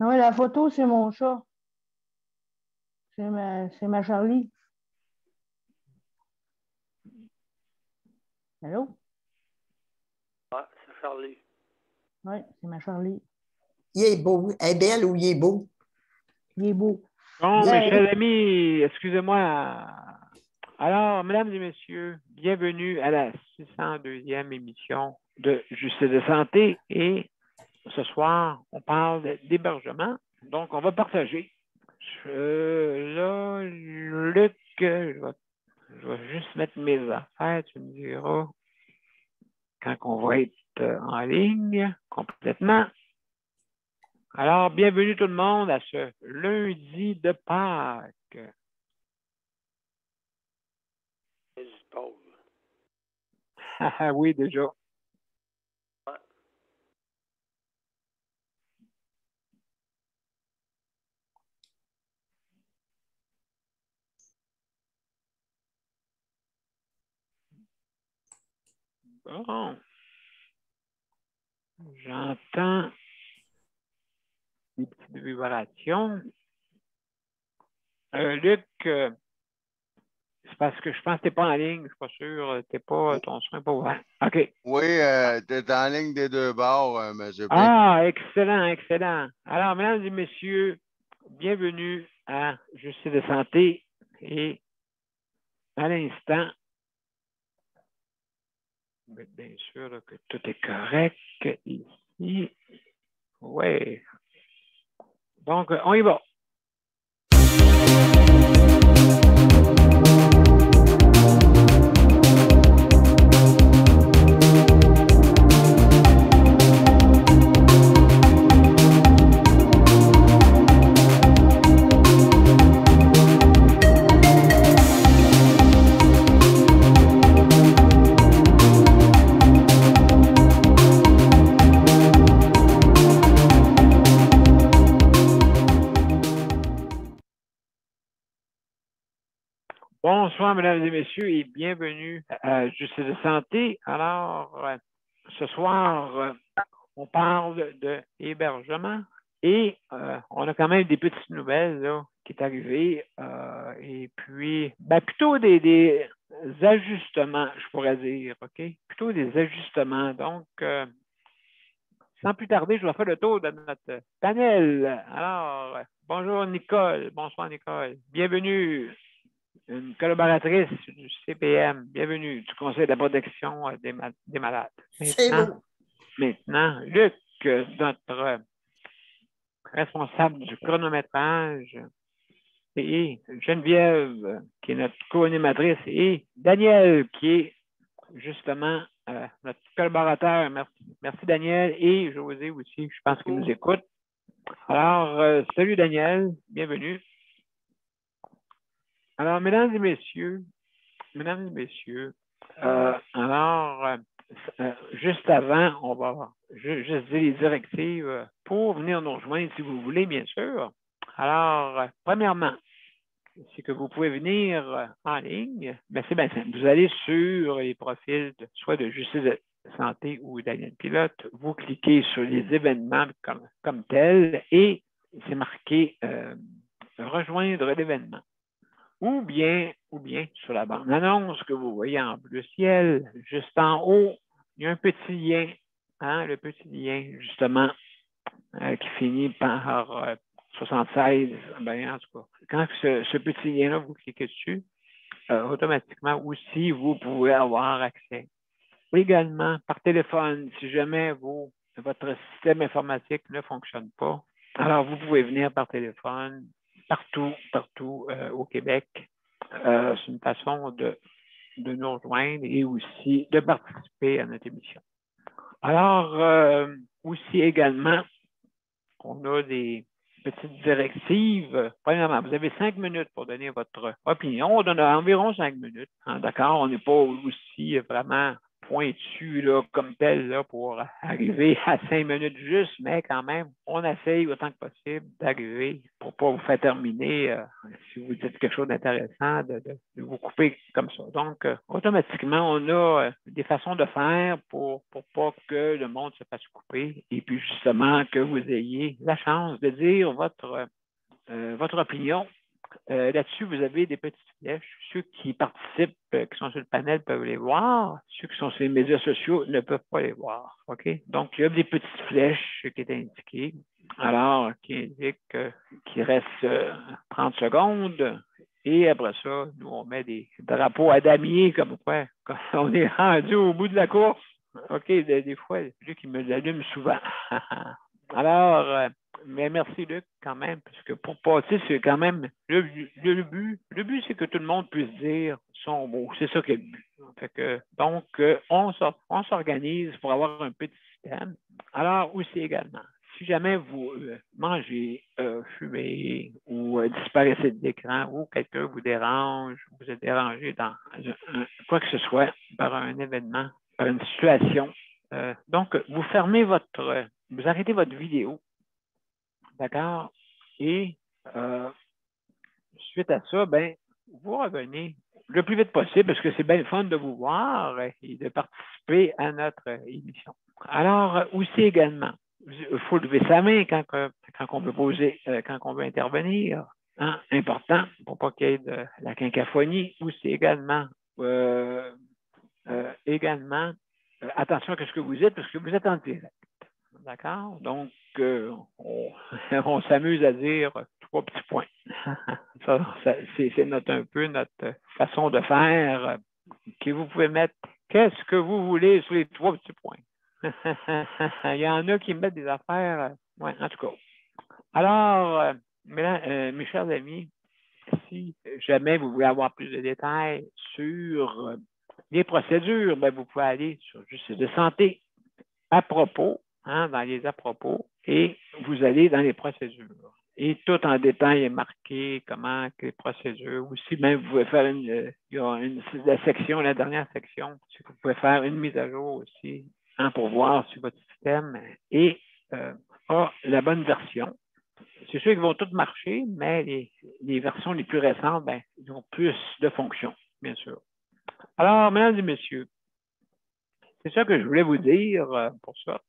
Ah oui, la photo, c'est mon chat. C'est ma Charlie. Allô? Ouais, c'est Charlie. Oui, c'est ma Charlie. Il est beau. Elle est belle ou il est beau? Il est beau. Bon, mes Ben, chers amis, excusez-moi. Alors, mesdames et messieurs, bienvenue à la 602e émission de Justice de santé. Et ce soir, on parle d'hébergement. Donc, on va partager. Là, Luc, je vais juste mettre mes affaires. Tu me diras quand on va être en ligne complètement. Alors, bienvenue tout le monde à ce lundi de Pâques. Il se pose. Ah oui, déjà. Ouais. Bon. J'entends des petites vibrations. Luc, c'est parce que je pense que tu n'es pas en ligne, je ne suis pas sûr. Ton son n'est pas ouvert. OK. Oui, tu es en ligne des deux bords, M. P. Ah, excellent, excellent. Alors, mesdames et messieurs, bienvenue à Justice de santé. Et à l'instant, bien sûr là, que tout est correct ici. Oui. Donc, on y va. Bonsoir, mesdames et messieurs, et bienvenue à Justice de santé. Alors, ce soir, on parle d'hébergement et on a quand même des petites nouvelles là, qui est arrivées. Et puis, plutôt des ajustements, je pourrais dire, OK? Plutôt des ajustements. Donc, sans plus tarder, je vais faire le tour de notre panel. Alors, bonjour Nicole. Bonsoir Nicole. Bienvenue. Une collaboratrice du CPM. Bienvenue du Conseil de la protection des malades. C'est beau. Maintenant, Luc, notre responsable du chronométrage, et Geneviève, qui est notre co-animatrice, et Daniel, qui est justement notre collaborateur. Merci Daniel, et José aussi, je pense qu'il nous écoute. Alors, salut Daniel, bienvenue. Alors, mesdames et messieurs, juste avant, on va juste dire les directives pour venir nous rejoindre si vous voulez, bien sûr. Alors, premièrement, c'est que vous pouvez venir en ligne, mais c'est bien simple. Vous allez sur les profils soit de Justice de santé ou Daniel Pilote, vous cliquez sur les événements comme tels et c'est marqué rejoindre l'événement. Ou bien sur la bande-annonce que vous voyez en bleu ciel, juste en haut, il y a un petit lien, le petit lien, justement, qui finit par 76. Ben, en tout cas, quand ce petit lien-là, vous cliquez dessus, automatiquement aussi, vous pouvez avoir accès. Également, par téléphone, si jamais votre système informatique ne fonctionne pas, alors vous pouvez venir par téléphone partout au Québec. C'est une façon de nous rejoindre et aussi de participer à notre émission. Alors, aussi également, on a des petites directives. Premièrement, vous avez 5 minutes pour donner votre opinion. On donne environ 5 minutes. D'accord? On n'est pas aussi vraiment pointu là, comme tel là, pour arriver à 5 minutes juste, mais quand même, on essaye autant que possible d'arriver pour ne pas vous faire terminer, si vous dites quelque chose d'intéressant, de vous couper comme ça. Donc, automatiquement, on a des façons de faire pour pas que le monde se fasse couper et puis justement que vous ayez la chance de dire votre opinion. Là-dessus, vous avez des petites flèches. Ceux qui participent, qui sont sur le panel, peuvent les voir. Ceux qui sont sur les médias sociaux ne peuvent pas les voir. OK? Donc, il y a des petites flèches qui est indiquées. Alors, qui indiquent qu'il reste 30 secondes. Et après ça, nous, on met des drapeaux à damier comme quoi on est rendu au bout de la course. OK, des fois, lui qui me l'allume souvent. Alors, mais merci Luc quand même, parce que pour passer, c'est quand même le but. Le but, c'est que tout le monde puisse dire son mot. C'est ça qui est le but. Fait que, donc, on s'organise pour avoir un petit système. Alors, aussi également, si jamais vous mangez, fumez ou disparaissez de l'écran ou quelqu'un vous dérange, vous êtes dérangé dans quoi que ce soit par un événement, par une situation, donc, vous fermez vous arrêtez votre vidéo, d'accord? Et suite à ça, ben, vous revenez le plus vite possible parce que c'est bien le fun de vous voir et de participer à notre émission. Alors, aussi également, il faut lever sa main quand on veut poser, quand on veut intervenir. Hein? Important pour pas qu'il y ait de la quinquaphonie. Aussi également, attention à ce que vous dites parce que vous êtes en direct. D'accord? Donc, on s'amuse à dire 3 petits points. C'est un peu notre façon de faire que vous pouvez mettre qu'est-ce que vous voulez sur les 3 petits points. Il y en a qui mettent des affaires. Ouais, en tout cas. Alors, mes chers amis, si jamais vous voulez avoir plus de détails sur les procédures, ben, vous pouvez aller sur Justice de santé à propos, hein, dans les à propos, et vous allez dans les procédures. Et tout en détail est marqué comment que les procédures. Aussi, même vous pouvez faire la dernière section, c'est que vous pouvez faire une mise à jour aussi, hein, pour voir si votre système a la bonne version. C'est sûr qu'ils vont tous marcher, mais les versions les plus récentes, ben, ils ont plus de fonctions, bien sûr. Alors, mesdames et messieurs, c'est ça que je voulais vous dire pour ça.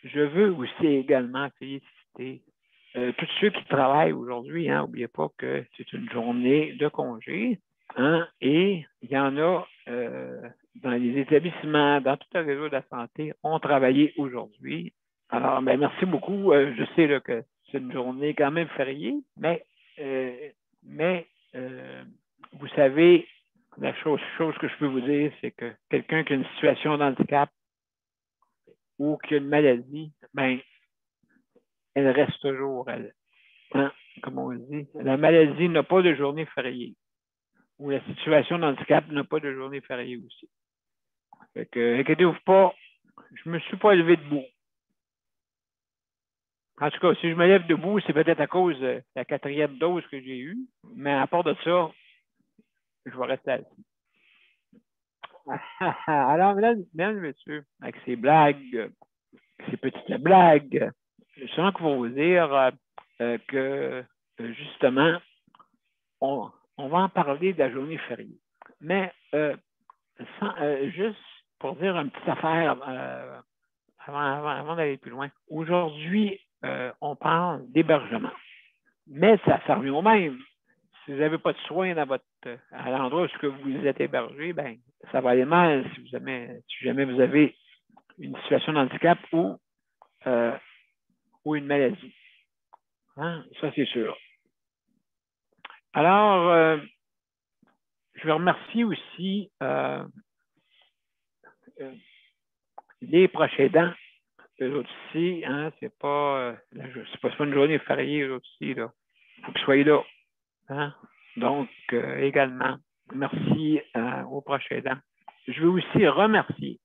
Je veux aussi également féliciter tous ceux qui travaillent aujourd'hui. Hein, n'oubliez pas que c'est une journée de congé. Hein, et il y en a dans les établissements, dans tout le réseau de la santé, ont travaillé aujourd'hui. Alors, ben, merci beaucoup. Je sais là, que c'est une journée quand même fériée, mais vous savez, la chose que je peux vous dire, c'est que quelqu'un qui a une situation d'handicap ou qui a une maladie, ben, elle reste toujours, elle. Hein, comme on dit, la maladie n'a pas de journée fériée. Ou la situation d'handicap n'a pas de journée fériée aussi. Fait que, inquiétez-vous pas, je ne me suis pas levé debout. En tout cas, si je me lève debout, c'est peut-être à cause de la 4e dose que j'ai eue, mais à part de ça, je vais rester assis. Alors, mesdames et messieurs, avec ces blagues, ces petites blagues, je sens qu'il faut vous dire que, justement, on va en parler de la journée fériée. Mais juste pour dire une petite affaire avant d'aller plus loin. Aujourd'hui, on parle d'hébergement. Mais ça revient au même. Si vous n'avez pas de soins à l'endroit où vous êtes hébergé, ben, ça va aller mal si jamais vous avez une situation de handicap ou une maladie. Hein? Ça, c'est sûr. Alors, je veux remercier aussi les proches aidants. Eux autres aussi, hein, c'est pas une journée fériée, eux aussi, là. Il faut qu'ils soient là. Hein? Donc, également, merci aux proches aidants. Je veux aussi remercier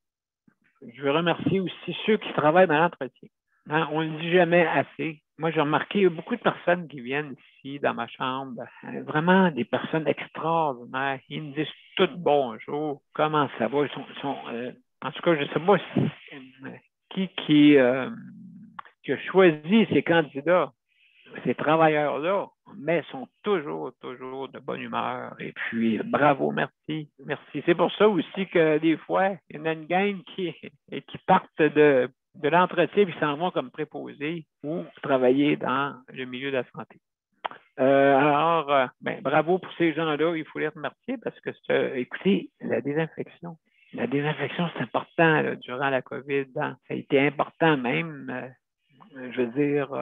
aussi ceux qui travaillent dans l'entretien. Hein? On ne le dit jamais assez. Moi, j'ai remarqué beaucoup de personnes qui viennent ici dans ma chambre, vraiment des personnes extraordinaires. Ils me disent tout bonjour, comment ça va? Ils sont en tout cas, je ne sais pas qui a choisi ces candidats, ces travailleurs-là, mais sont toujours de bonne humeur. Et puis, bravo, merci. Merci. C'est pour ça aussi que des fois, il y en a une gang qui partent de l'entretien et s'en vont comme préposés ou travailler dans le milieu de la santé. Alors, bravo pour ces gens-là. Il faut les remercier parce que, écoutez, la désinfection, c'est important là, durant la COVID. Hein. Ça a été important même. Je veux dire,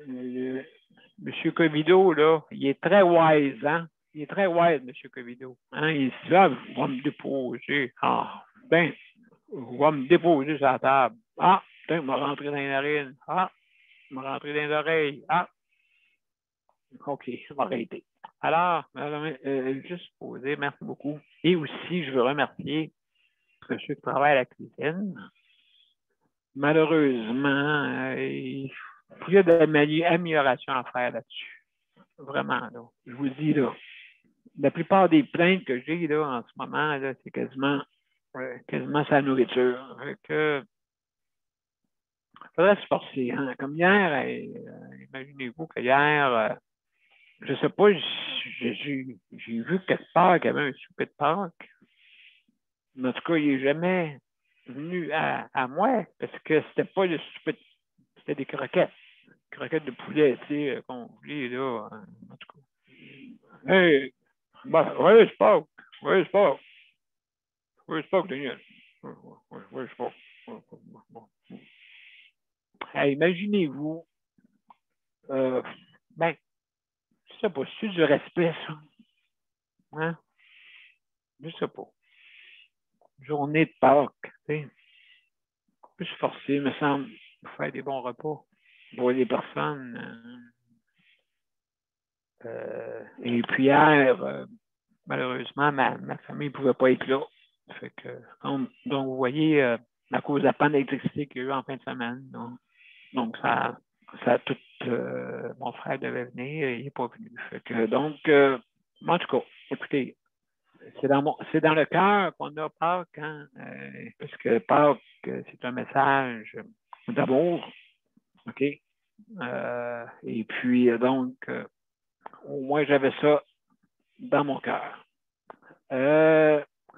M. Covido, là, il est très wise, hein? Il est très wise, M. Covido. Hein? Il se dit, je vais me déposer. Je vais me déposer sur la table. Je vais rentrer dans les narines. Je vais rentrer dans les oreilles. OK, je vais arrêter. Alors, juste poser, merci beaucoup. Et aussi, je veux remercier ceux qui travaillent à la cuisine. Malheureusement, il y a de l'amélioration à faire là-dessus. Vraiment, là. Je vous dis, là, la plupart des plaintes que j'ai là, en ce moment, là, c'est quasiment sa nourriture. Il faudrait se forcer. Hein? Comme hier, imaginez-vous que hier, je ne sais pas, j'ai vu quelque part qu'il y avait un souper de Pâques. Mais en tout cas, il n'est jamais venu à moi parce que c'était pas le souper, c'était des croquettes. Croquettes de poulet, tu sais, congelées, là. En tout cas. Hey, ouais, c'est Pâques. Ouais, c'est Pâques. Ouais, c'est Pâques, Daniel. Ouais, c'est Pâques. Hey, imaginez-vous, je sais pas, c'est du respect, ça. Hein? Je sais pas. Journée de Pâques, tu sais. Plus forcé, me semble, pour faire des bons repas pour les personnes. Et puis hier, malheureusement, ma famille ne pouvait pas être là. Fait que, donc vous voyez, à cause de la panne d'électricité qu'il y a eu en fin de semaine, donc ça a tout. Mon frère devait venir et il n'est pas venu. Fait que, donc, en tout cas, écoutez, c'est dans le cœur qu'on a Pâques, hein, parce que Pâques, c'est un message d'amour, OK? Et puis, donc, au moins, j'avais ça dans mon cœur.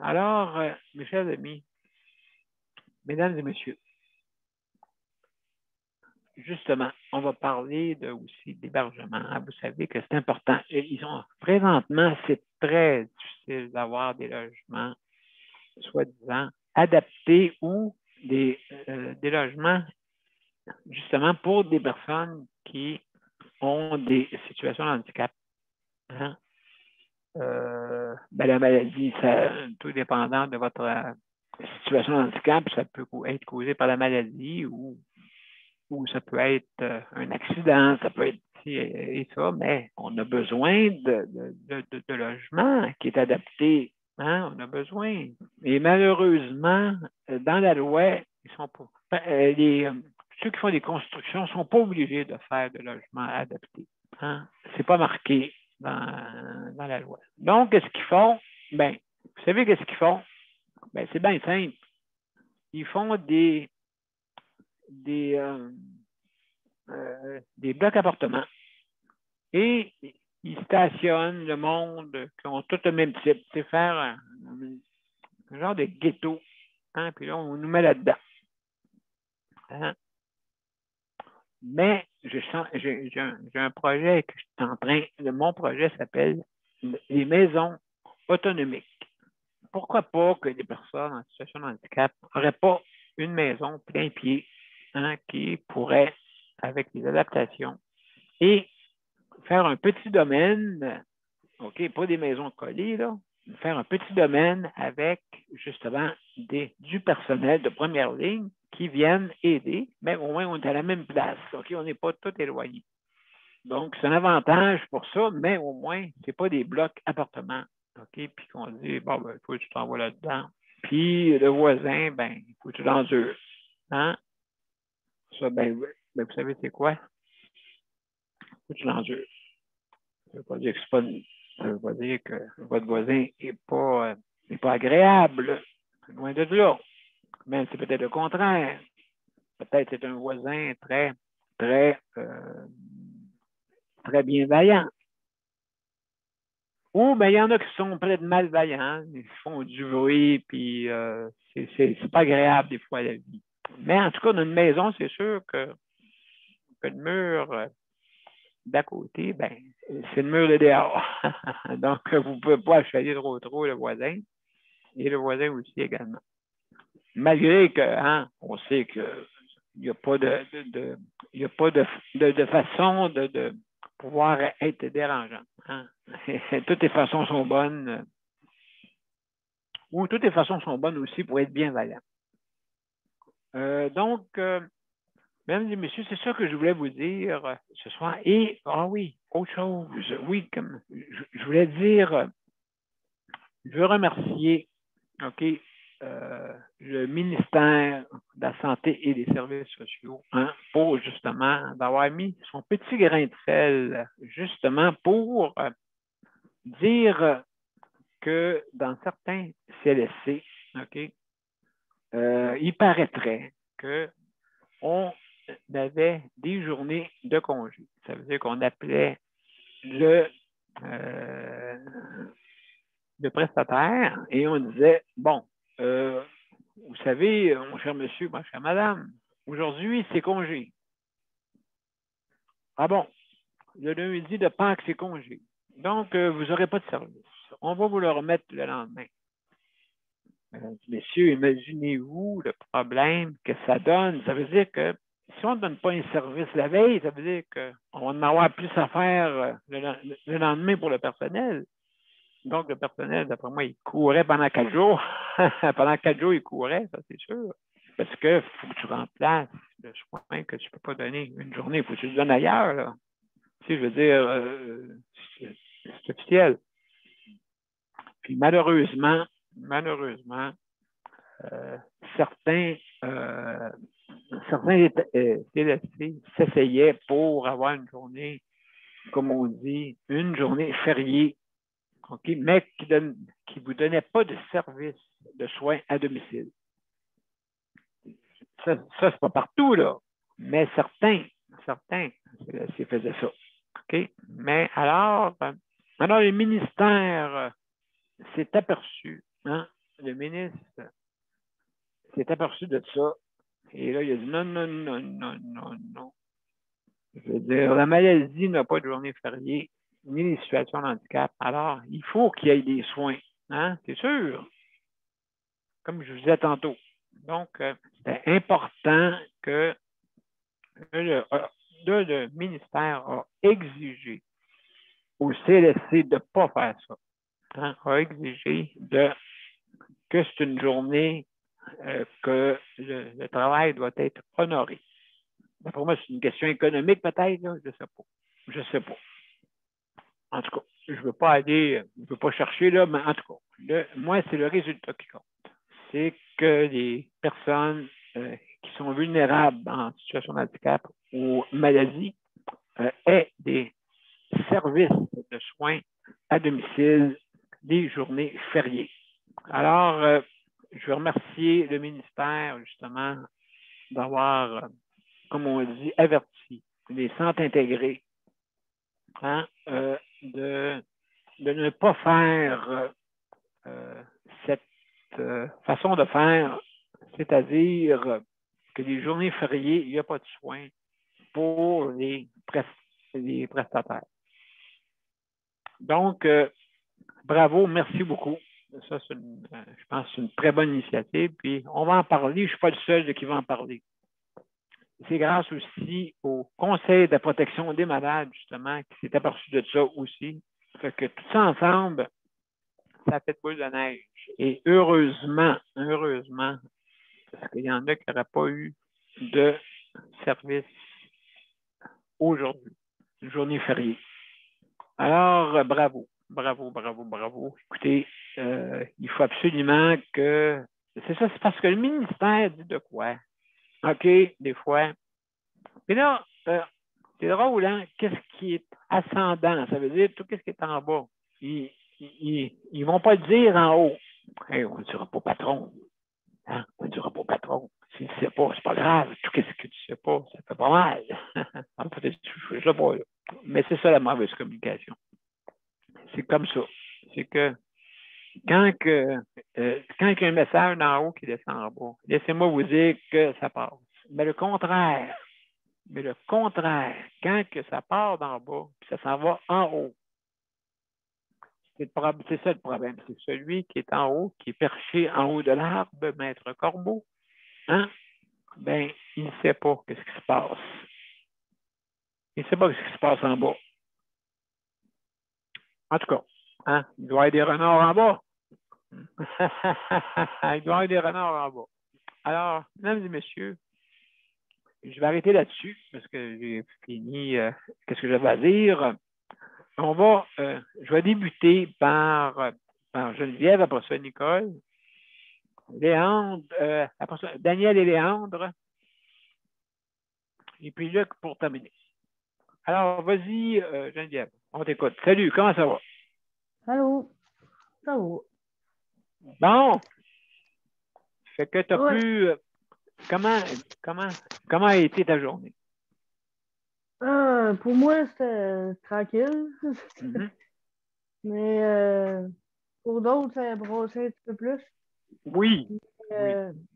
Alors, mes chers amis, mesdames et messieurs, justement, on va parler aussi d'hébergement. Vous savez que c'est important. Présentement, c'est très difficile d'avoir des logements, soi-disant, adaptés ou des logements, justement, pour des personnes qui ont des situations de handicap. Hein? La maladie, tout dépendant de votre situation de handicap, ça peut être causé par la maladie ou ça peut être un accident, ça peut être et ça, mais on a besoin de logements qui est adapté. Hein? On a besoin. Et malheureusement, dans la loi, ils sont pas. Ceux qui font des constructions ne sont pas obligés de faire de logements adaptés. Hein? Ce n'est pas marqué dans la loi. Donc, qu'est-ce qu'ils font? Vous savez qu'est-ce qu'ils font? C'est bien simple. Ils font des blocs appartements et ils stationnent le monde qui ont tout le même type. C'est faire un genre de ghetto. Hein? Puis là, on nous met là-dedans. Hein? Mais j'ai un projet que je suis en train. Mon projet s'appelle les maisons autonomiques. Pourquoi pas que les personnes en situation de handicap n'auraient pas une maison plein pied, hein, qui pourrait, avec des adaptations, et faire un petit domaine, OK, pas des maisons collées, là, faire un petit domaine avec justement du personnel de première ligne qui viennent aider, mais au moins on est à la même place, OK, on n'est pas tout éloigné. Donc, c'est un avantage pour ça, mais au moins, ce n'est pas des blocs appartements. OK? Puis qu'on dit, il faut que tu t'envoies là-dedans. Puis le voisin, il faut que tu l'endures. Hein? Ça, vous savez, c'est quoi? Il faut que tu l'endures. Ça ne veut pas dire que ça veut pas dire que votre voisin n'est pas agréable. Loin de là. Mais c'est peut-être le contraire. Peut-être c'est un voisin très, très, très bienveillant. Ou bien, il y en a qui sont peut-être malveillants, ils font du bruit, puis c'est pas agréable des fois la vie. Mais en tout cas, dans une maison, c'est sûr que le mur d'à côté, ben, c'est le mur de dehors. Donc, vous ne pouvez pas achaler trop le voisin, et le voisin aussi également. Malgré que, hein, on sait qu'il n'y a pas de façon de pouvoir être dérangeant. Hein? Toutes les façons sont bonnes, ou toutes les façons sont bonnes aussi pour être bienveillant. Donc, mesdames et messieurs, c'est ça que je voulais vous dire ce soir. Et, oui, autre chose, oui, comme je voulais dire, je veux remercier, OK, le ministère de la Santé et des Services sociaux, hein, pour justement d'avoir mis son petit grain de sel, justement pour dire que dans certains CLSC, OK, il paraîtrait qu'on avait des journées de congé. Ça veut dire qu'on appelait le prestataire et on disait, bon, vous savez, mon cher monsieur, ma chère madame, aujourd'hui, c'est congé. Ah bon, le lundi de Pâques, c'est congé. Donc, vous n'aurez pas de service. On va vous le remettre le lendemain. Messieurs, imaginez-vous le problème que ça donne. Ça veut dire que si on ne donne pas un service la veille, ça veut dire qu'on va en avoir plus à faire le lendemain pour le personnel. Donc, le personnel, d'après moi, il courait pendant 4 jours. Pendant 4 jours, il courait, ça c'est sûr. Parce qu'il faut que tu remplaces le soin que tu ne peux pas donner une journée. Il faut que tu le donnes ailleurs. Là. Tu sais, je veux dire, c'est officiel. Puis malheureusement, certains CLSC s'essayaient pour avoir une journée, comme on dit, une journée fériée, okay, mais qui ne vous donnait pas de service de soins à domicile. Ça c'est pas partout, là, mais certains CLSC faisaient ça. Okay? Mais alors le ministère s'est aperçu, hein, le ministre s'est aperçu de ça. Et là, il a dit non. Je veux dire, la maladie n'a pas de journée fériée, ni les situations de handicap. Alors, il faut qu'il y ait des soins. Hein? C'est sûr. Comme je vous disais tantôt. Donc, c'est important que le ministère a exigé au CLSC de ne pas faire ça. Hein? A exigé que c'est une journée que le travail doit être honoré. Pour moi, c'est une question économique peut-être, je ne sais pas. En tout cas, je ne veux pas chercher là, mais en tout cas, moi, c'est le résultat qui compte. C'est que les personnes qui sont vulnérables en situation de handicap ou maladie aient des services de soins à domicile, des journées fériées. Alors, je veux remercier le ministère, justement, d'avoir, comme on dit, averti les centres intégrés, hein, de ne pas faire cette façon de faire, c'est-à-dire que les journées fériées, il n'y a pas de soins pour les prestataires. Donc, bravo, merci beaucoup. Ça, je pense que c'est une très bonne initiative. Puis, on va en parler. Je ne suis pas le seul qui va en parler. C'est grâce aussi au Conseil de la protection des malades, justement, qui s'est aperçu de ça aussi. Fait que tout ça ensemble, ça fait boule de neige. Et heureusement, parce qu'il y en a qui n'auraient pas eu de service aujourd'hui, une journée fériée. Alors, bravo. Écoutez, il faut absolument que... C'est ça, c'est parce que le ministère dit de quoi? OK, des fois. Puis là, c'est drôle, hein? Qu'est-ce qui est ascendant? Ça veut dire tout ce qui est en bas. Ils ne vont pas le dire en haut. Hey, on ne dira pas patron. Hein? On ne dira pas au patron. S'il ne sait pas, c'est pas grave. Tout ce que tu sais pas, ça fait pas mal. Peut-être que je sais pas. Là. Mais c'est ça la mauvaise communication. C'est comme ça. C'est que quand il y a un message d'en haut qui descend en bas, laissez-moi vous dire que ça passe. Mais le contraire, quand que ça part d'en bas, puis ça s'en va en haut, c'est ça le problème. C'est celui qui est en haut, qui est perché en haut de l'arbre, maître corbeau. Hein? Ben, il ne sait pas ce qui se passe. Il ne sait pas ce qui se passe en bas. En tout cas, hein? Il doit y avoir des renards en bas. Il doit y avoir des renards en bas. Alors, mesdames et messieurs, je vais arrêter là-dessus parce que j'ai fini qu'est-ce que j'avais à dire. Je vais débuter par Geneviève, après ça Nicole, Léandre, après ça Daniel et Léandre, et puis Luc pour terminer. Alors, vas-y, Geneviève, on t'écoute. Salut, comment ça va? Allô? Ça va. Bon, fait que tu as Ouais. pu... Comment a été ta journée? Pour moi, c'était tranquille. Mhm. Mais pour d'autres, ça a brossé un petit peu plus. Oui.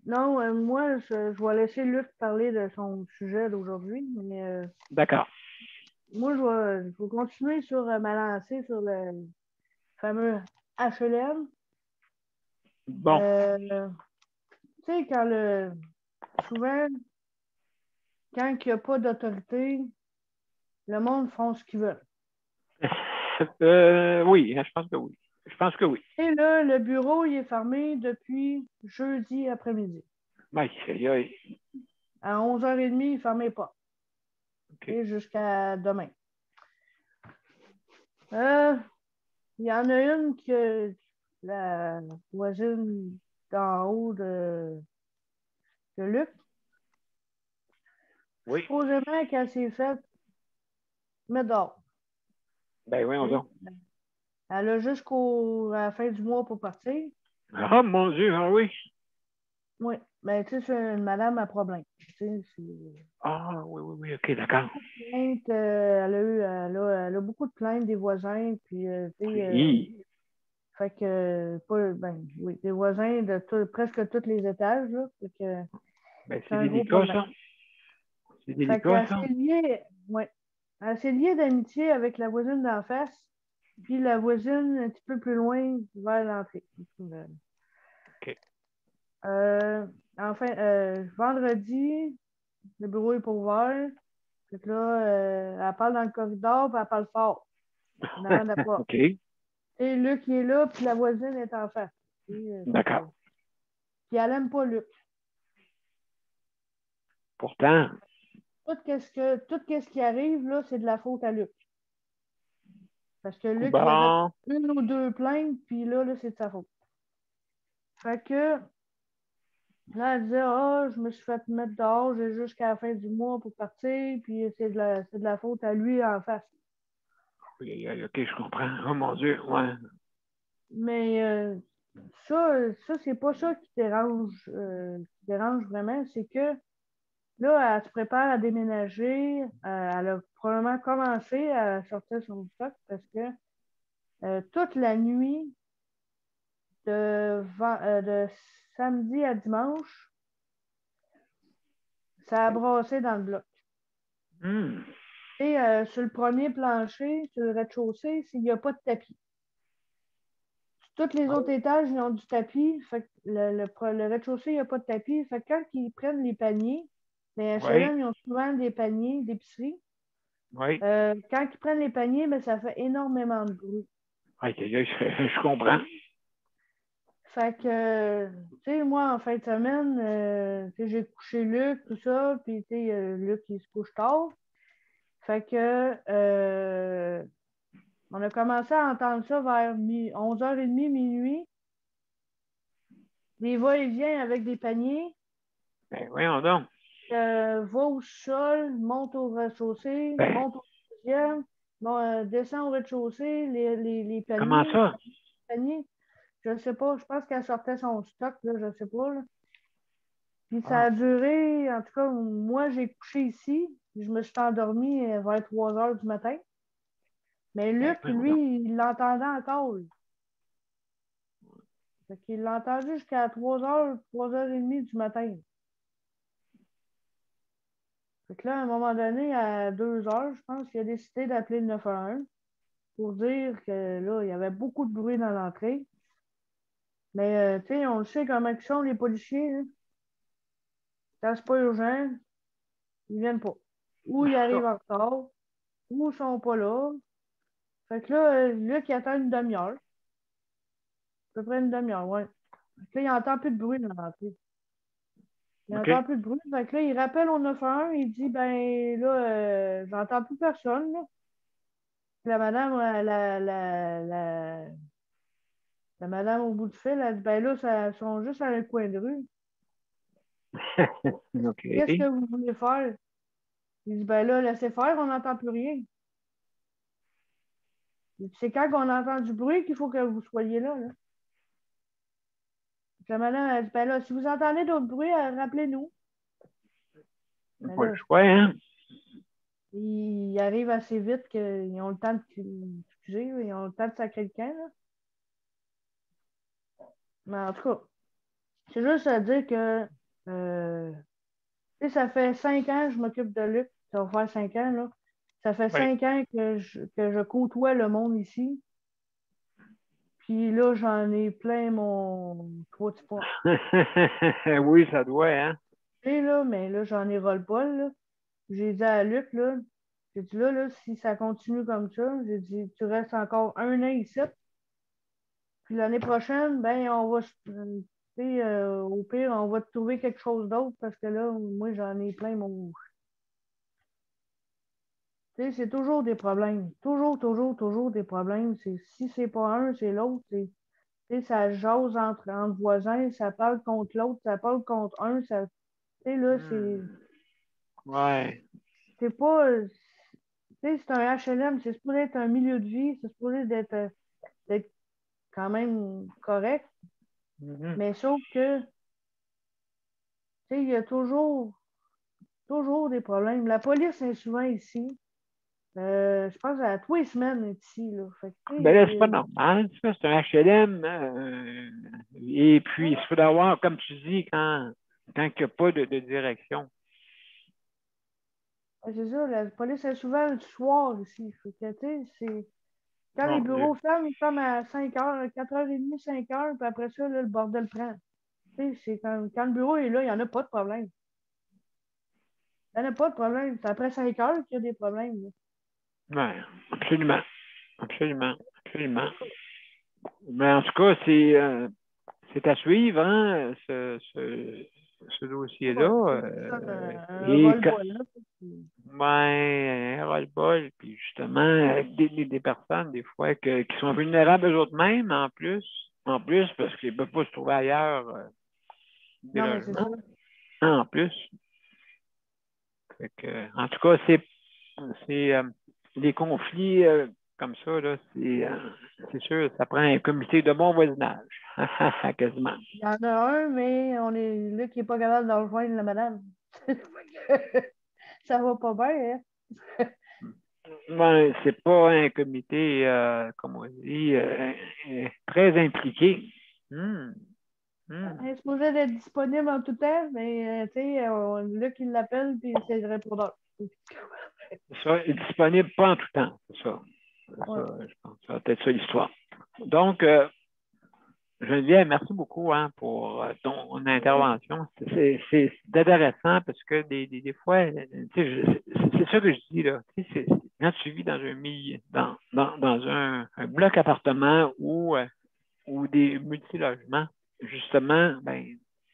Non, moi, je vais laisser Luc parler de son sujet d'aujourd'hui. Mais D'accord. moi, je vais continuer sur ma lancée sur le fameux HLM. Bon. Tu sais, souvent, quand il n'y a pas d'autorité, le monde font ce qu'ils veulent. Oui, je pense que oui. Je pense que oui. Et là, le bureau, il est fermé depuis jeudi après-midi. Oui, À 11h30, il ne fermait pas. Okay. Et jusqu'à demain. Il y en a une que la voisine d'en haut de Luc, Oui. supposément qu'elle s'est faite mettre dehors. Ben oui, on va. Elle a à la fin du mois pour partir. Ah, mon Dieu, ah oui. Oui, mais tu sais, c'est une madame à problème. Ah, oui, OK, d'accord. Elle a beaucoup de plaintes des voisins, puis Oui. fait que des voisins de presque tous les étages, là. Fait que Ben, c'est c'est un gros délicat, problème. ça. C'est Fait délicat, qu'elle ça. Elle s'est liée d'amitié avec la voisine d'en face, puis la voisine un petit peu plus loin vers l'entrée. OK. Vendredi, le bureau est pas ouvert. Fait que là, elle parle dans le corridor, puis elle parle fort. En avant de la porte. OK. Et Luc il est là, puis la voisine est en face. D'accord. Puis elle n'aime pas Luc. Pourtant. Tout ce qui arrive, là, c'est de la faute à Luc. Parce que Luc, il Bon. avait une ou deux plaintes, puis là c'est de sa faute. Fait que là, elle disait, je me suis fait mettre dehors, j'ai jusqu'à la fin du mois pour partir, puis c'est de la faute à lui en face. Oui, OK, je comprends. Oh mon Dieu, ouais. Mais ça c'est pas ça qui dérange vraiment, c'est que là, elle se prépare à déménager. Elle a probablement commencé à sortir son stock parce que toute la nuit de samedi à dimanche, ça a brassé dans le bloc. Hmm. Et sur le premier plancher, sur le rez-de-chaussée, il n'y a pas de tapis. Sur tous les autres étages, ils ont du tapis. Fait que le rez-de-chaussée, il n'y a pas de tapis. Fait que quand ils prennent les paniers, les HLM, ils ont souvent des paniers d'épicerie. Oui. Quand ils prennent les paniers, ben, ça fait énormément de bruit. OK, je comprends. Fait que, tu sais, moi, en fin de semaine, j'ai couché Luc, tout ça, puis, tu sais, Luc, il se couche tard. Fait que, on a commencé à entendre ça vers 11h30, minuit. Des va-et-vient avec des paniers. Ben, voyons donc. Va au sol, monte au rez-de-chaussée, Ben, monte au deuxième, descend au rez-de-chaussée, les paniers. comment ça? Paniers, je ne sais pas, je pense qu'elle sortait son stock, là, je ne sais pas. Là. Puis ça a duré, en tout cas, moi, j'ai couché ici. Je me suis endormie vers 3 heures du matin. Mais Luc, lui, il l'entendait encore. Fait qu'il l'a entendu jusqu'à 3 heures, 3h30 du matin. Fait que là, à un moment donné, à 2 heures, je pense qu'il a décidé d'appeler le 911 pour dire que là, il y avait beaucoup de bruit dans l'entrée. Mais, tu sais, on le sait comment ils sont, les policiers. Hein. Quand c'est pas urgent, ils viennent pas. Ou ils arrivent en retard, ou ils sont pas là. Fait que là, Luc, il attend une demi-heure. À peu près une demi-heure, ouais. Fait que là, il n'entend plus de bruit dans l'entrée. Il OK. n'entend plus de bruit. Fait que là, il rappelle au 911, il dit, ben là, j'entends plus personne, là. Puis la madame, la madame au bout du fil, elle dit, ben là, ils sont juste à un coin de rue. OK. Qu'est-ce que vous voulez faire? Il dit, ben là, laissez faire, on n'entend plus rien. Il dit, c'est quand on entend du bruit qu'il faut que vous soyez là, là. La madame, elle dit, ben là, si vous entendez d'autres bruits, rappelez-nous. Ben Pas là, le choix, hein? ils arrivent assez vite qu'ils ont le temps de excusez, ils ont le temps de sacrer le camp, là. Mais en tout cas, c'est juste à dire que tu sais, ça fait 5 ans que je m'occupe de Luc. Ça va faire 5 ans, là. Ça fait Oui. 5 ans que je côtoie le monde ici. Puis là, j'en ai plein mon trois petits pois. Oui, ça doit, hein? Tu sais, là, mais là, j'en ai ras-le-bol, là. J'ai dit à Luc, là, j'ai dit là, si ça continue comme ça, j'ai dit, tu restes encore 1 an ici. Puis l'année prochaine, ben, on va, tu sais, au pire, on va te trouver quelque chose d'autre parce que là, moi, j'en ai plein mon. Tu sais, c'est toujours des problèmes. Toujours, toujours, toujours des problèmes. Si c'est pas un, c'est l'autre. Tu sais, ça jase entre voisins, ça parle contre l'autre, ça parle contre un. Tu sais, là, Ouais. c'est pas. Tu sais, c'est un HLM, c'est supposé être un milieu de vie, c'est supposé d'être quand même correct. Mhm. Mais sauf que, tu sais, il y a toujours des problèmes. La police est souvent ici. Je pense à tous les semaines, elle est ici, là. Fait que, tu Ben là, c'est pas sais, normal. Ça, c'est un HLM. Et puis, il faut d'avoir, comme tu dis, quand il n'y a pas de direction. c'est ça, la police est souvent le soir ici. Fait que, tu sais, quand les Mon Dieu. bureaux ferment, ils ferment à 5 heures, 4h30, 5 heures, puis après ça, là, le bordel prend. Tu sais, c'est quand le bureau est là, il n'y en a pas de problème. Il n'y en a pas de problème. C'est après 5 heures qu'il y a des problèmes, là. Ouais, absolument. Absolument. Absolument. Mais en tout cas, c'est à suivre, hein, ce Ouais, dossier-là. c'est plus un Et roll-ball, là. ben, un ras-le-bol, puis justement, avec des personnes, des fois, qui sont vulnérables eux-mêmes, en plus, parce qu'ils ne peuvent pas se trouver ailleurs des Non, mais c'est ça. logements, en plus. Fait que, en tout cas, c'est des conflits comme ça, là, c'est sûr, ça prend un comité de bon voisinage, quasiment. Il y en a un, mais on est là qui n'est pas capable de rejoindre la madame. Ça va pas bien, hein? Ben, c'est pas un comité, comme on dit, très impliqué. Hmm. Elle est supposée être disponible en tout temps, mais tu sais, là qui l'appelle, puis c'est le répondeur. Ça est disponible pas en tout temps, c'est ça. C'est Ouais. ça, je pense. Ça va être ça l'histoire. Donc, Geneviève, merci beaucoup hein, pour ton intervention. C'est intéressant parce que des fois, c'est ça que je dis là. Quand tu vis dans un milieu, dans un bloc appartement ou des multilogements, justement, ben,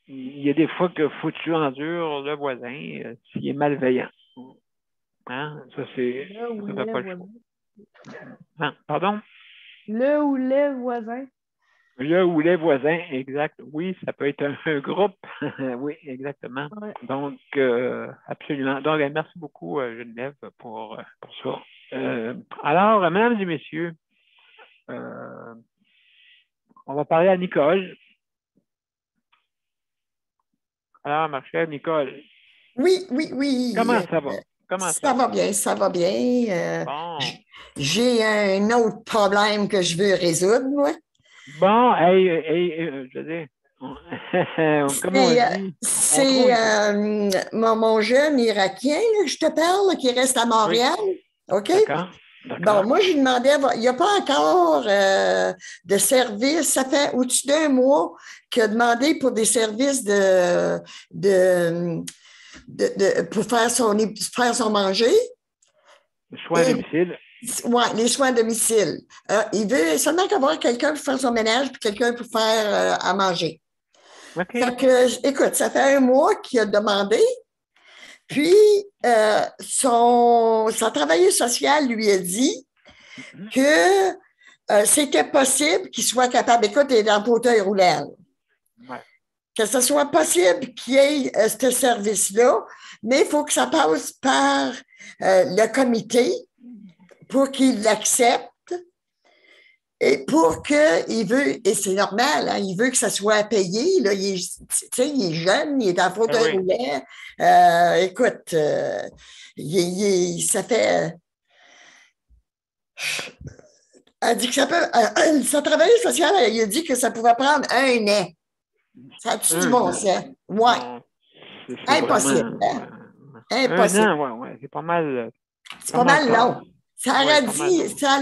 il y a des fois que faut que tu endures le voisin s'il est malveillant. Hein? Ça, Le ou ça fait les pas le choix. voisins. Hein? Pardon? Le ou les voisins. Le ou les voisins, exact. Oui, ça peut être un groupe. Oui, exactement. Ouais. Donc, absolument. Donc, merci beaucoup, Geneviève, pour ça. Alors, mesdames et messieurs, on va parler à Nicole. Alors, ma chère Nicole, Oui, oui, oui. comment ça va? Comment Ça va bien, ça va bien. Bon. J'ai un autre problème que je veux résoudre, moi. Bon, je veux dire, comme on dit, on trouve... Mon jeune Irakien, là, je te parle, là, qui reste à Oui, Montréal. OK? d'accord, Bon, d'accord. moi, j'ai demandé, il n'y a pas encore de service. Ça fait au-dessus d'un mois qu'il a demandé pour des services pour faire son manger. Le soin à domicile. Oui, les soins à domicile. Il veut seulement avoir quelqu'un pour faire son ménage puis quelqu'un pour faire à manger. OK. Fait que, écoute, ça fait un mois qu'il a demandé. Puis, sa travailleuse sociale lui a dit que c'était possible qu'il soit capable, écoute, il est dans le fauteuil roulant, Ouais. que ce soit possible qu'il y ait ce service-là, mais il faut que ça passe par le comité pour qu'il l'accepte et pour qu'il veut, et c'est normal, hein, il veut que ça soit payé, là, il est jeune, il est dans le fauteuil roulant. Écoute, ça fait... Elle dit que ça peut... sa travailleuse sociale, elle a dit que ça pouvait prendre un an. Ça a-tu du bon sens? Oui. C'est Impossible. Vraiment, Impossible. Un an, ouais, c'est pas mal. C'est pas mal long. Ça Ouais,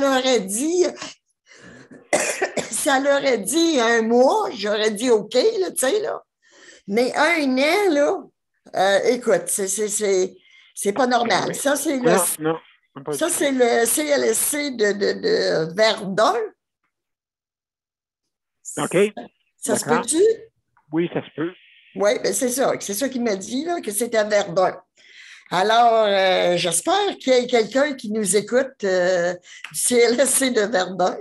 l'aurait dit, ça l'aurait dit un mois, j'aurais dit OK, là, tu sais, là. Mais un an, là, écoute, c'est pas normal. Oui. Ça, c'est Non, ça, c'est le CLSC de Verdun. OK. Ça se peut-tu? Oui, ça se peut. Oui, bien c'est ça. C'est ça qu'il m'a dit, là, que c'était à Verdun. Alors, j'espère qu'il y ait quelqu'un qui nous écoute du CLSC de Verdun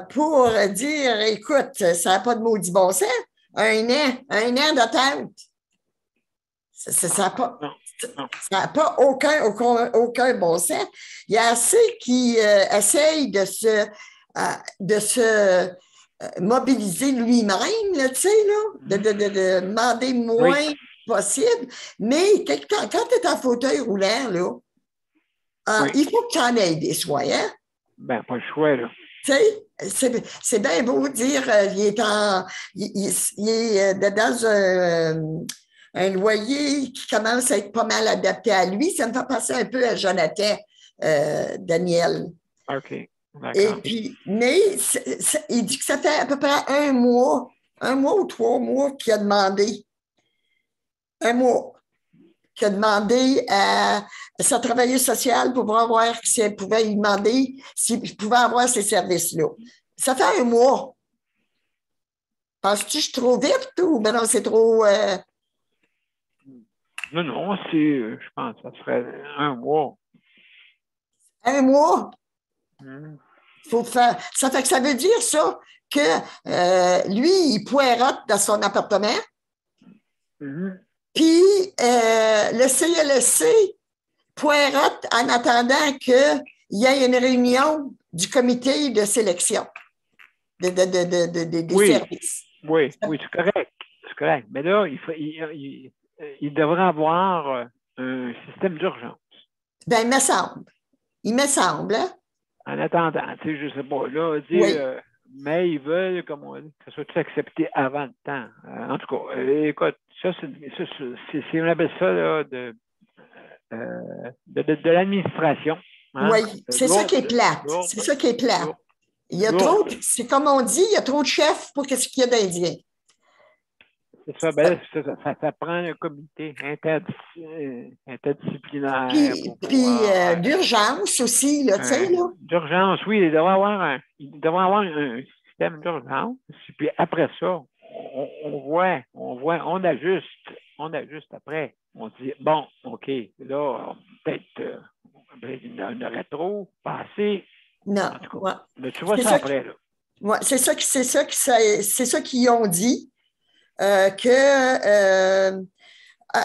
pour dire, écoute, ça n'a pas de maudit bon sens. Un an d'attente. Ça n'a pas aucun bon sens. Il y a assez qui essayent de se mobiliser lui-même, là, tu sais, là, de demander moins possible. Mais quand tu es en fauteuil roulant, là, il faut que tu en aies des soins, hein? Ben, pas le choix, là. Tu sais, c'est bien beau dire il est dans un loyer qui commence à être pas mal adapté à lui. Ça me fait penser un peu à Jonathan Daniel. OK. Et puis, mais il dit que ça fait à peu près un mois ou 3 mois qu'il a demandé. Un mois qu'il a demandé à sa travailleuse sociale pour voir si elle pouvait lui demander s'il pouvait avoir ces services-là. Ça fait un mois. Penses-tu que je suis trop vite ou ben non, c'est trop... Non, je pense que ça serait un mois. Un mois? Faut faire. Ça fait que ça veut dire ça que lui, il poirote dans son appartement. Puis le CLSC poirote en attendant qu'il y ait une réunion du comité de sélection des services. Oui, c'est correct. C'est correct. Mais là, il devrait avoir un système d'urgence. Ben, il me semble, hein? En attendant, tu sais, je sais pas, là, dire, mais ils veulent, comme on dit, que ça soit accepté avant le temps. En tout cas, écoute, ça, on appelle ça là, de l'administration. Hein? Oui, c'est ça qui est plate. C'est ça qui est plate. Il y a trop, c'est comme on dit, il y a trop de chefs pour ce qu'il y a d'Indiens. C'est ça, ben, ça prend un comité interdisciplinaire. Puis d'urgence aussi, là, tu sais, là. D'urgence, oui, il devrait avoir un système d'urgence. Puis après ça, on ajuste après. On dit, bon, OK, là, peut-être une rétro, passé. Non. En tout cas, mais tu vois ça après, là. Ouais, c'est ça qu'ils ont dit. Que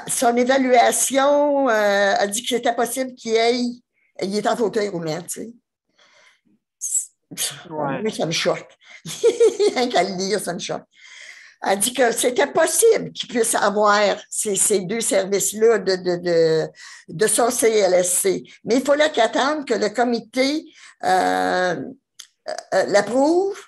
son évaluation a dit que c'était possible il est en fauteuil roulant, tu sais. Oui, ça me choque. Rien qu'à le lire, ça me choque. a dit que c'était possible qu'ils puissent avoir ces deux services-là de son CLSC. Mais il fallait qu'ils attendent que le comité l'approuve.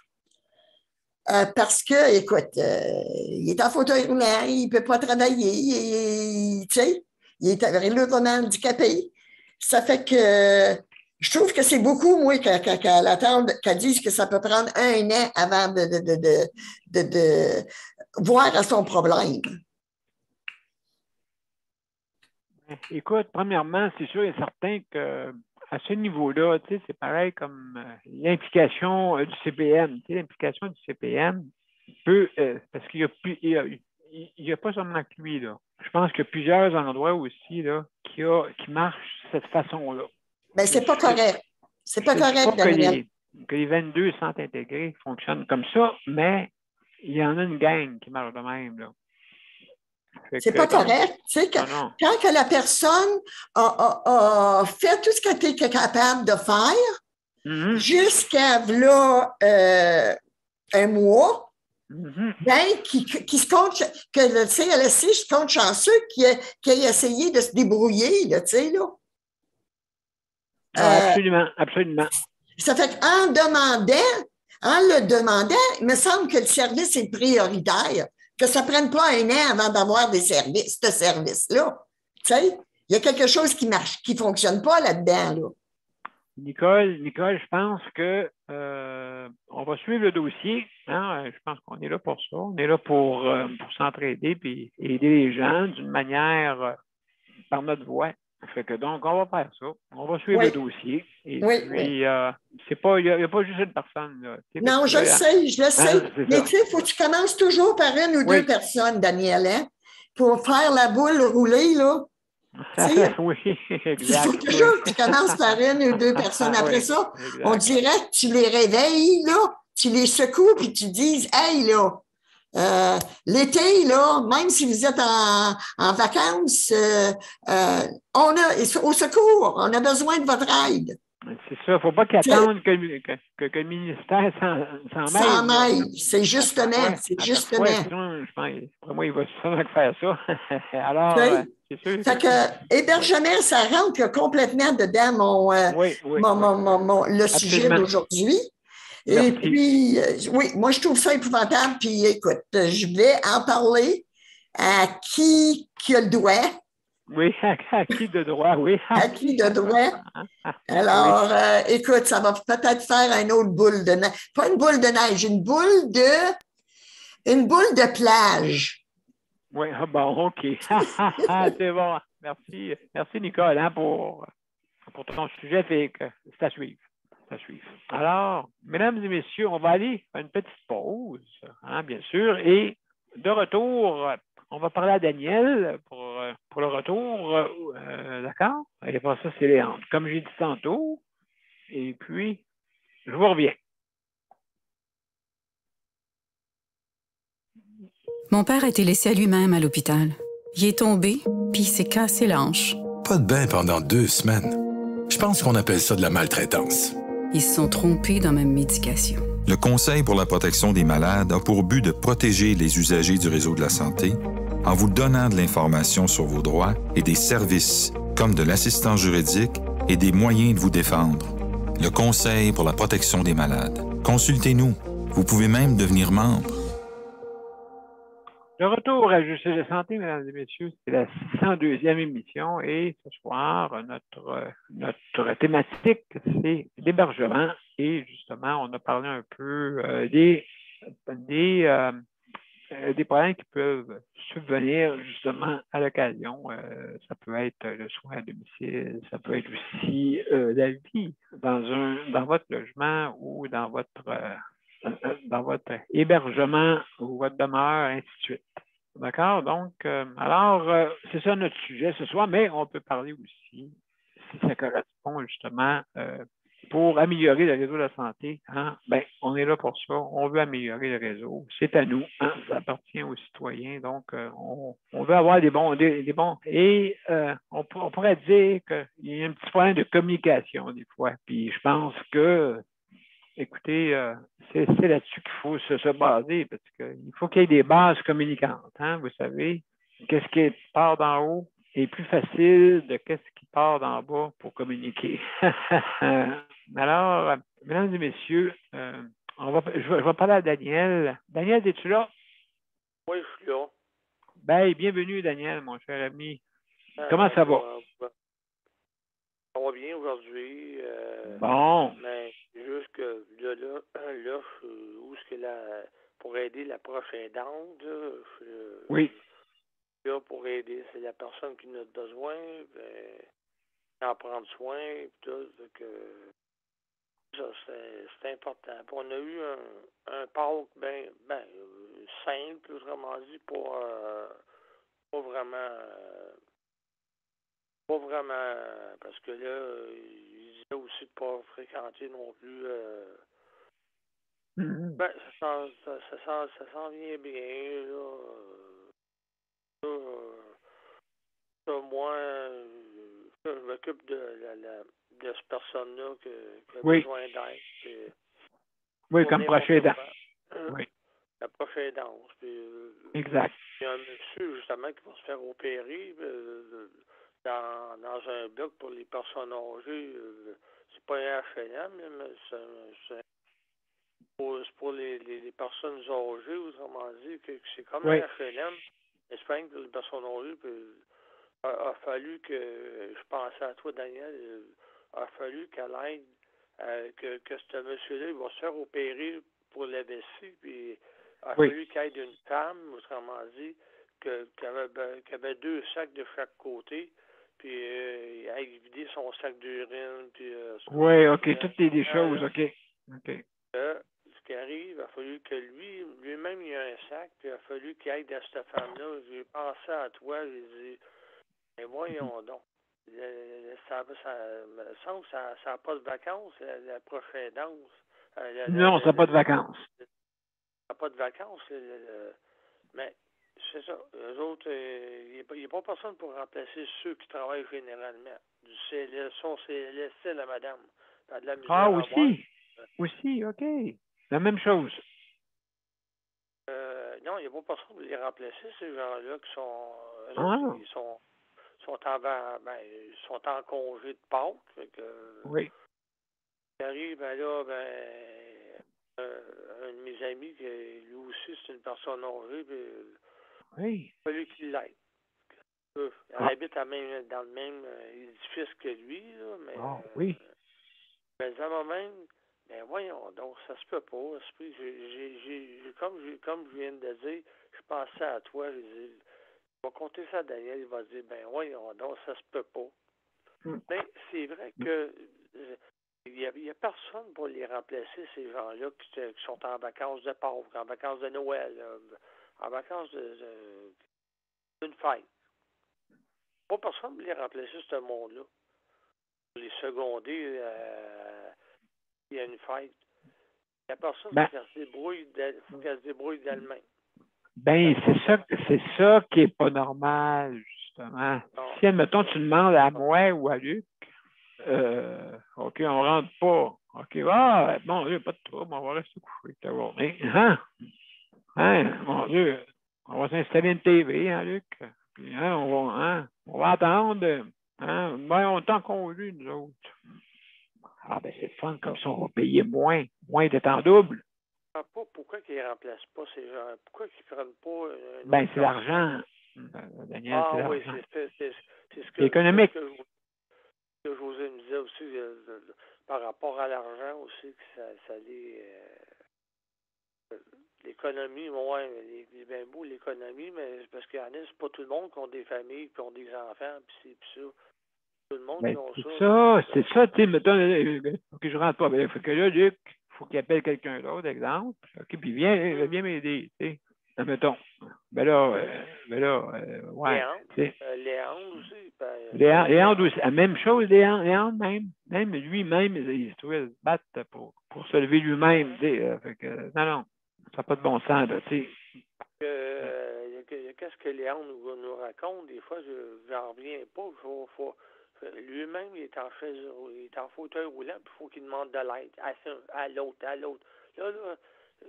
Parce que, écoute, il est en fauteuil roulant, il ne peut pas travailler, tu sais, il est lourdement handicapé. Ça fait que je trouve que c'est beaucoup, moi, qu'elle dise que ça peut prendre un an avant de voir à son problème. Écoute, premièrement, c'est sûr et certain que à ce niveau-là, tu sais, c'est pareil comme l'implication du CPM. Tu sais, l'implication du CPM peut, parce qu'il y a pas seulement que lui, là. Je pense qu'il y a plusieurs endroits aussi là, qui marchent de cette façon-là. Mais c'est pas correct. C'est pas correct, Daniel. Que les 22 centres intégrés fonctionnent comme ça, mais il y en a une gang qui marche de même, là. C'est pas correct. Tu sais, quand que la personne a fait tout ce qu'elle était capable de faire, jusqu'à là, un mois, ben, qui se compte, que le CLSC se compte chanceux qui ait essayé de se débrouiller, là, tu sais, là. Absolument, absolument. Ça fait qu'en le demandant, il me semble que le service est prioritaire, que ça ne prenne pas un an avant d'avoir des services, ce service-là. Tu sais, il y a quelque chose qui marche, qui ne fonctionne pas là-dedans, là. Nicole, je pense que on va suivre le dossier. Hein? Je pense qu'on est là pour ça. On est là pour s'entraider et aider les gens d'une manière par notre voix. Fait que donc, on va faire ça. On va suivre le dossier. Et puis, c'est pas, il n'y a pas juste une personne. Là. Non, je le sais. Mais tu sais, il faut que tu commences toujours par une ou deux personnes, Daniel, hein, pour faire la boule rouler, là. Oui, exact. Il faut toujours que tu commences par une ou deux personnes. Après ça, on dirait que tu les réveilles, là, tu les secoues, puis tu dis, hey, là, l'été, là, même si vous êtes en vacances, on a, au secours, on a besoin de votre aide. C'est ça, il ne faut pas qu'attendre que le ministère s'en mêle. C'est justement, je pense, pour moi, il va sûrement faire ça. Alors, c'est sûr. Fait que hébergement, ça rentre complètement dedans le sujet d'aujourd'hui. Et puis, oui, moi, je trouve ça épouvantable. Puis, écoute, je vais en parler à qui a le droit. Oui, à qui de droit, oui. À qui de droit. Alors, écoute, ça va peut-être faire une autre boule de neige. Pas une boule de neige, une boule de plage. Oui, bon, OK. C'est bon. Merci. Merci, Nicole, hein, pour ton sujet. C'est à suivre. Alors, mesdames et messieurs, on va aller à une petite pause, hein, bien sûr. Et de retour, on va parler à Daniel pour le retour. D'accord? Et pour ça, c'est Léandre. Comme j'ai dit tantôt. Et puis, je vous reviens. Mon père a été laissé à lui-même à l'hôpital. Il est tombé, puis il s'est cassé la hanche. Pas de bain pendant 2 semaines. Je pense qu'on appelle ça de la maltraitance. Ils se sont trompés dans ma médication. Le Conseil pour la protection des malades a pour but de protéger les usagers du réseau de la santé en vous donnant de l'information sur vos droits et des services comme de l'assistance juridique et des moyens de vous défendre. Le Conseil pour la protection des malades. Consultez-nous. Vous pouvez même devenir membre. De retour à Justice de santé, mesdames et messieurs, c'est la 602e émission et ce soir, notre thématique, c'est l'hébergement et justement, on a parlé un peu des problèmes qui peuvent subvenir justement à l'occasion. Ça peut être le soin à domicile, ça peut être aussi la vie dans votre logement ou dans votre hébergement ou votre demeure, ainsi de suite. D'accord? Donc, c'est ça notre sujet ce soir, mais on peut parler aussi, si ça correspond justement, pour améliorer le réseau de la santé. Hein? Ben, on est là pour ça. On veut améliorer le réseau. C'est à nous. Hein? Ça appartient aux citoyens. Donc, on veut avoir des bons. Et on pourrait dire qu'il y a un petit problème de communication des fois. Puis, je pense que écoutez, c'est là-dessus qu'il faut se baser, parce qu'il faut qu'il y ait des bases communicantes, hein, vous savez. Qu'est-ce qui part d'en haut est plus facile de qu'est-ce qui part d'en bas pour communiquer. Alors, mesdames et messieurs, je vais parler à Daniel. Daniel, es-tu là? Oui, je suis là. Ben, bienvenue, Daniel, mon cher ami. Comment ça va? Ça va bien aujourd'hui. Bon. Mais juste que là, où est-ce que pour aider la proche aidante, Oui. Là, pour aider, c'est la personne qui en a besoin, en prendre soin, tout, ça, c'est important. Puis on a eu un Pâques simple, autrement dit, pas vraiment, parce que là, il disait aussi de ne pas fréquenter non plus. Ça s'en vient bien, là. Moi, je m'occupe de cette personne-là qui a besoin d'aide. Oui, comme proche aidant. Oui. La proche aidance. Exact. Il y a un monsieur, justement, qui va se faire opérer dans un bloc pour les personnes âgées. C'est pas un HLM, mais c'est pour les personnes âgées, autrement dit, que c'est comme un HLM, mais c'est pas pour les personnes âgées. A fallu que, je pensais à toi, Daniel, a fallu qu'elle aide, que ce monsieur-là, il va se faire opérer pour la vessie, puis a fallu qu'il aide une femme, autrement dit, qui avait 2 sacs de chaque côté, puis il a vidé son sac d'urine, puis... oui, OK, toutes les choses, OK. Ce qui arrive, il a fallu que lui-même, il a un sac, puis il a fallu qu'il aide à cette femme-là. J'ai pensé à toi, j'ai dit... Mais voyons donc. Ça me semble que ça n'a pas de vacances, la prochaine danse. Non, ça n'a pas de vacances. Ça n'a pas de vacances. Mais c'est ça. Eux autres, il n'y a pas personne pour remplacer ceux qui travaillent généralement. Du CLS, son CLS, c'est la madame. De la misère aussi? Aussi, OK. La même chose. Non, il n'y a pas personne pour les remplacer, ces gens-là qui sont... Ils sont en congé de Pâques. Oui. Il arrive, un de mes amis, qui lui aussi, c'est une personne âgée, il a fallu qu'il l'aide. Elle habite dans le même édifice que lui, là, mais... Mais à moi-même, voyons donc, ça se peut pas. Comme je viens de dire, je pensais à toi, je dis... Je vais compter ça à Daniel, il va dire, voyons donc, ça se peut pas. Mais c'est vrai que il y a personne pour les remplacer, ces gens-là qui sont en vacances de Pâques, en vacances de Noël, en vacances d'une fête. Pas personne pour les remplacer, ce monde-là. Pour les seconder, il y a une fête. Il n'y a personne pour qu'elle se débrouille d'elle-même. Ben, c'est ça qui est pas normal, justement. Si, admettons, tu demandes à moi ou à Luc, OK, on rentre pas. OK, bon, Dieu, pas de trouble, on va rester couché toute la journée. Mon Dieu, on va s'installer une TV, Luc? Puis, on va attendre, on est en congé, nous autres. Ben, c'est fun, comme ça, on va payer moins d'être en double. Pourquoi ils ne remplacent pas ces gens? Pourquoi ils ne prennent pas... Ben, c'est l'argent, Daniel, c'est l'argent. Oui, c'est ce que... économique. Ce que José me disait aussi, par rapport à l'argent aussi, que ça l'économie, c'est bien beau l'économie, mais c'est parce qu'il y en a, c'est pas tout le monde qui ont des familles, qui ont des enfants, puis ça. Tout le monde qui ont ça. C'est ça, tu sais, mettons, OK, je rentre pas. Ben, il faut que là, Luc, il faut qu'il appelle quelqu'un d'autre, exemple. OK, puis viens m'aider, tu sais. Mettons. Ouais. Léandre aussi. Léandre aussi. La même chose, Léandre même. Même lui-même, il se trouvait se battre pour se lever lui-même. Fait que, non, ça n'a pas de bon sens, là, tu sais. Qu'est-ce que Léandre nous raconte? Des fois, je n'en reviens pas. lui-même, il est en fauteuil roulant, puis il faut qu'il demande de l'aide à l'autre. Là,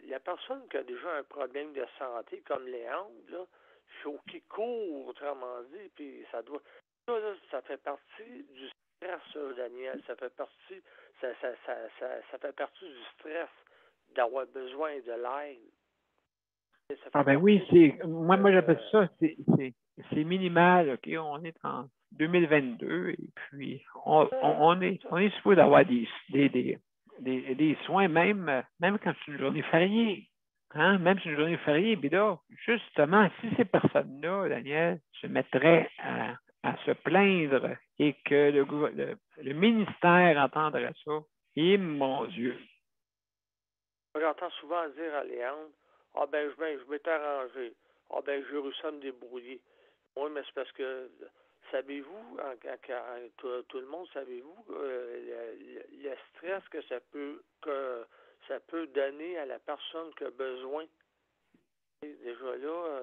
la personne qui a déjà un problème de santé, comme Léandre, là, il faut qu'il court, autrement dit, puis ça doit... Là, ça fait partie du stress, Daniel. Ça fait partie du stress d'avoir besoin de l'aide. Ah ben oui, moi j'appelle ça, c'est minimal, OK? On est en 2022 et puis on est supposé avoir des soins même quand c'est une journée fériée. Hein? Même si c'est une journée fériée, puis là, justement, si ces personnes-là, Daniel, se mettraient à se plaindre et que le ministère entendrait ça, et mon Dieu. J'entends souvent dire à Léandre, ah ben je m'étais arrangé. Ah ben j'ai réussi à me débrouiller. Oui, mais c'est parce que, savez-vous, tout le monde, savez-vous, le stress que ça peut donner à la personne qui a besoin. Et déjà là,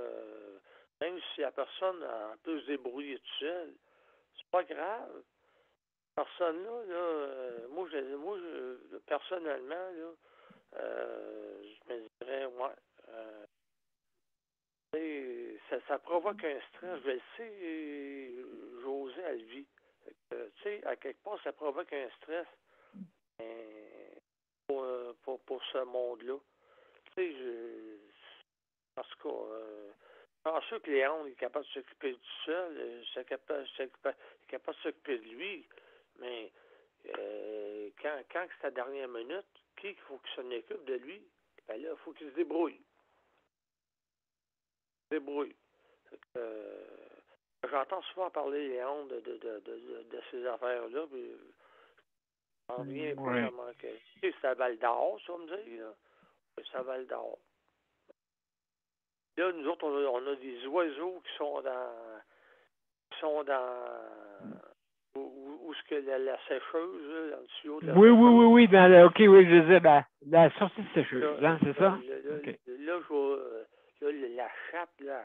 même si la personne peut se débrouiller toute seule, c'est pas grave. Personne-là, moi, personnellement, là, je me dirais, ça provoque un stress. Je le sais, José, elle vit. Tu sais, à quelque part, ça provoque un stress pour ce monde-là. Tu sais, parce que je suis sûr que Léon est capable de s'occuper tout seul, il est capable de s'occuper de lui, mais quand c'est à la dernière minute, qui faut qu'il s'en occupe de lui? Ben là, il faut qu'il se débrouille. J'entends souvent parler, Léon, de ces affaires-là, puis je m'en reviens pas vraiment que... C'est à Val-d'Or, ça, me dit, là. C'est à Val-d'Or. Là, nous autres, on a des oiseaux qui sont dans où est-ce que la sécheuse, là, dans le tuyau de la sécheuse. Oui, OK, oui, je disais, la sortie de sécheuse, hein, c'est ça? Là, la chatte, là,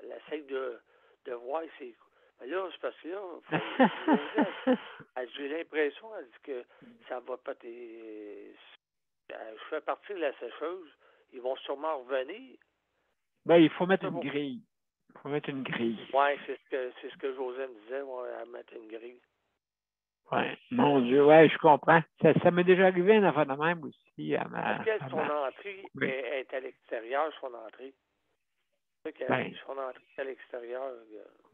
elle essaie de voir c'est... Mais là, c'est parce que là, j'ai l'impression, elle dit que ça va pas... Je fais partie de la sécheuse, ils vont sûrement revenir. Ben, il faut mettre une grille. Oui, c'est ce que José me disait, à mettre une grille. Oui, mon Dieu, je comprends. Ça m'est déjà arrivé une affaire de même aussi à ma... Son entrée est à l'extérieur, son entrée. Son entrée est à l'extérieur.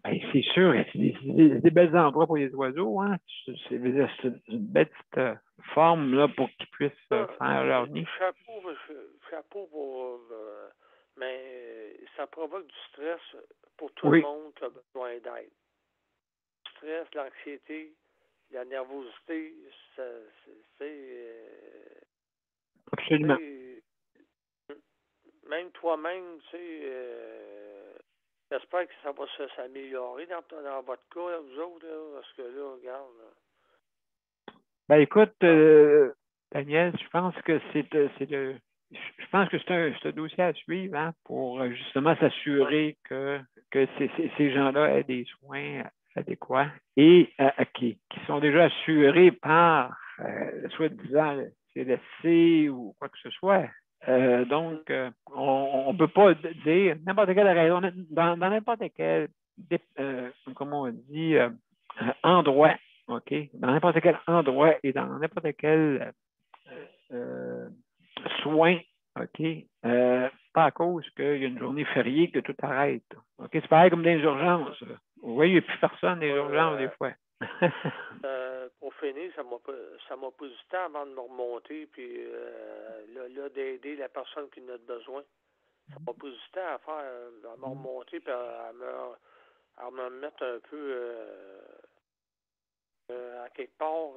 C'est sûr, c'est des belles endroits pour les oiseaux, hein. C'est une belle petite forme là, pour qu'ils puissent faire leur nid. Chapeau pour... mais ça provoque du stress pour tout le monde qui a besoin d'aide. Le stress, l'anxiété, la nervosité, c'est... Absolument. Même toi-même, tu sais, j'espère que ça va s'améliorer dans votre cas, là, vous autres, là, parce que là, regarde. Là. Ben écoute, Daniel, je pense que je pense que c'est un dossier à suivre, hein, pour justement s'assurer que ces gens-là aient des soins adéquats et qui sont déjà assurés par soi-disant le CLSC ou quoi que ce soit. Donc, on ne peut pas dire n'importe quelle raison, dans n'importe quel, comment on dit, endroit, OK? Dans n'importe quel endroit et dans n'importe quel soin, OK? Pas à cause qu'il y a une journée fériée que tout arrête. OK? C'est pareil comme dans les urgences. Vous voyez, il n'y a plus personne dans les urgences des fois. Pour finir, ça m'a pris du temps avant de me remonter, puis là d'aider la personne qui en a besoin. Ça m'a pris du temps à me remonter, puis à me mettre un peu à quelque part.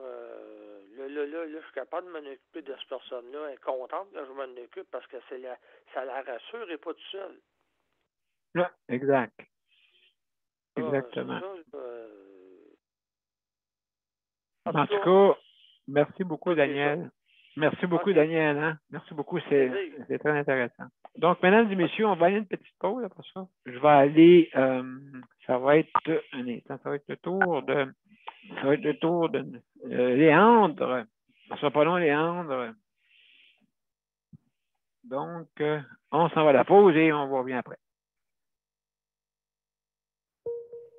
Là, je suis capable de m'en occuper de cette personne-là. Elle est contente que je m'en occupe parce que ça la rassure et pas tout seul. Là, exact. Exactement. En tout cas, merci beaucoup, Daniel. Merci beaucoup, Daniel. Hein? Merci beaucoup, c'est très intéressant. Donc, mesdames et messieurs, on va aller une petite pause après ça. Je vais aller, ça va être le tour de Ça va être le tour de Léandre. Ça sera pas long, Léandre. Donc, on s'en va à la pause et on revient après.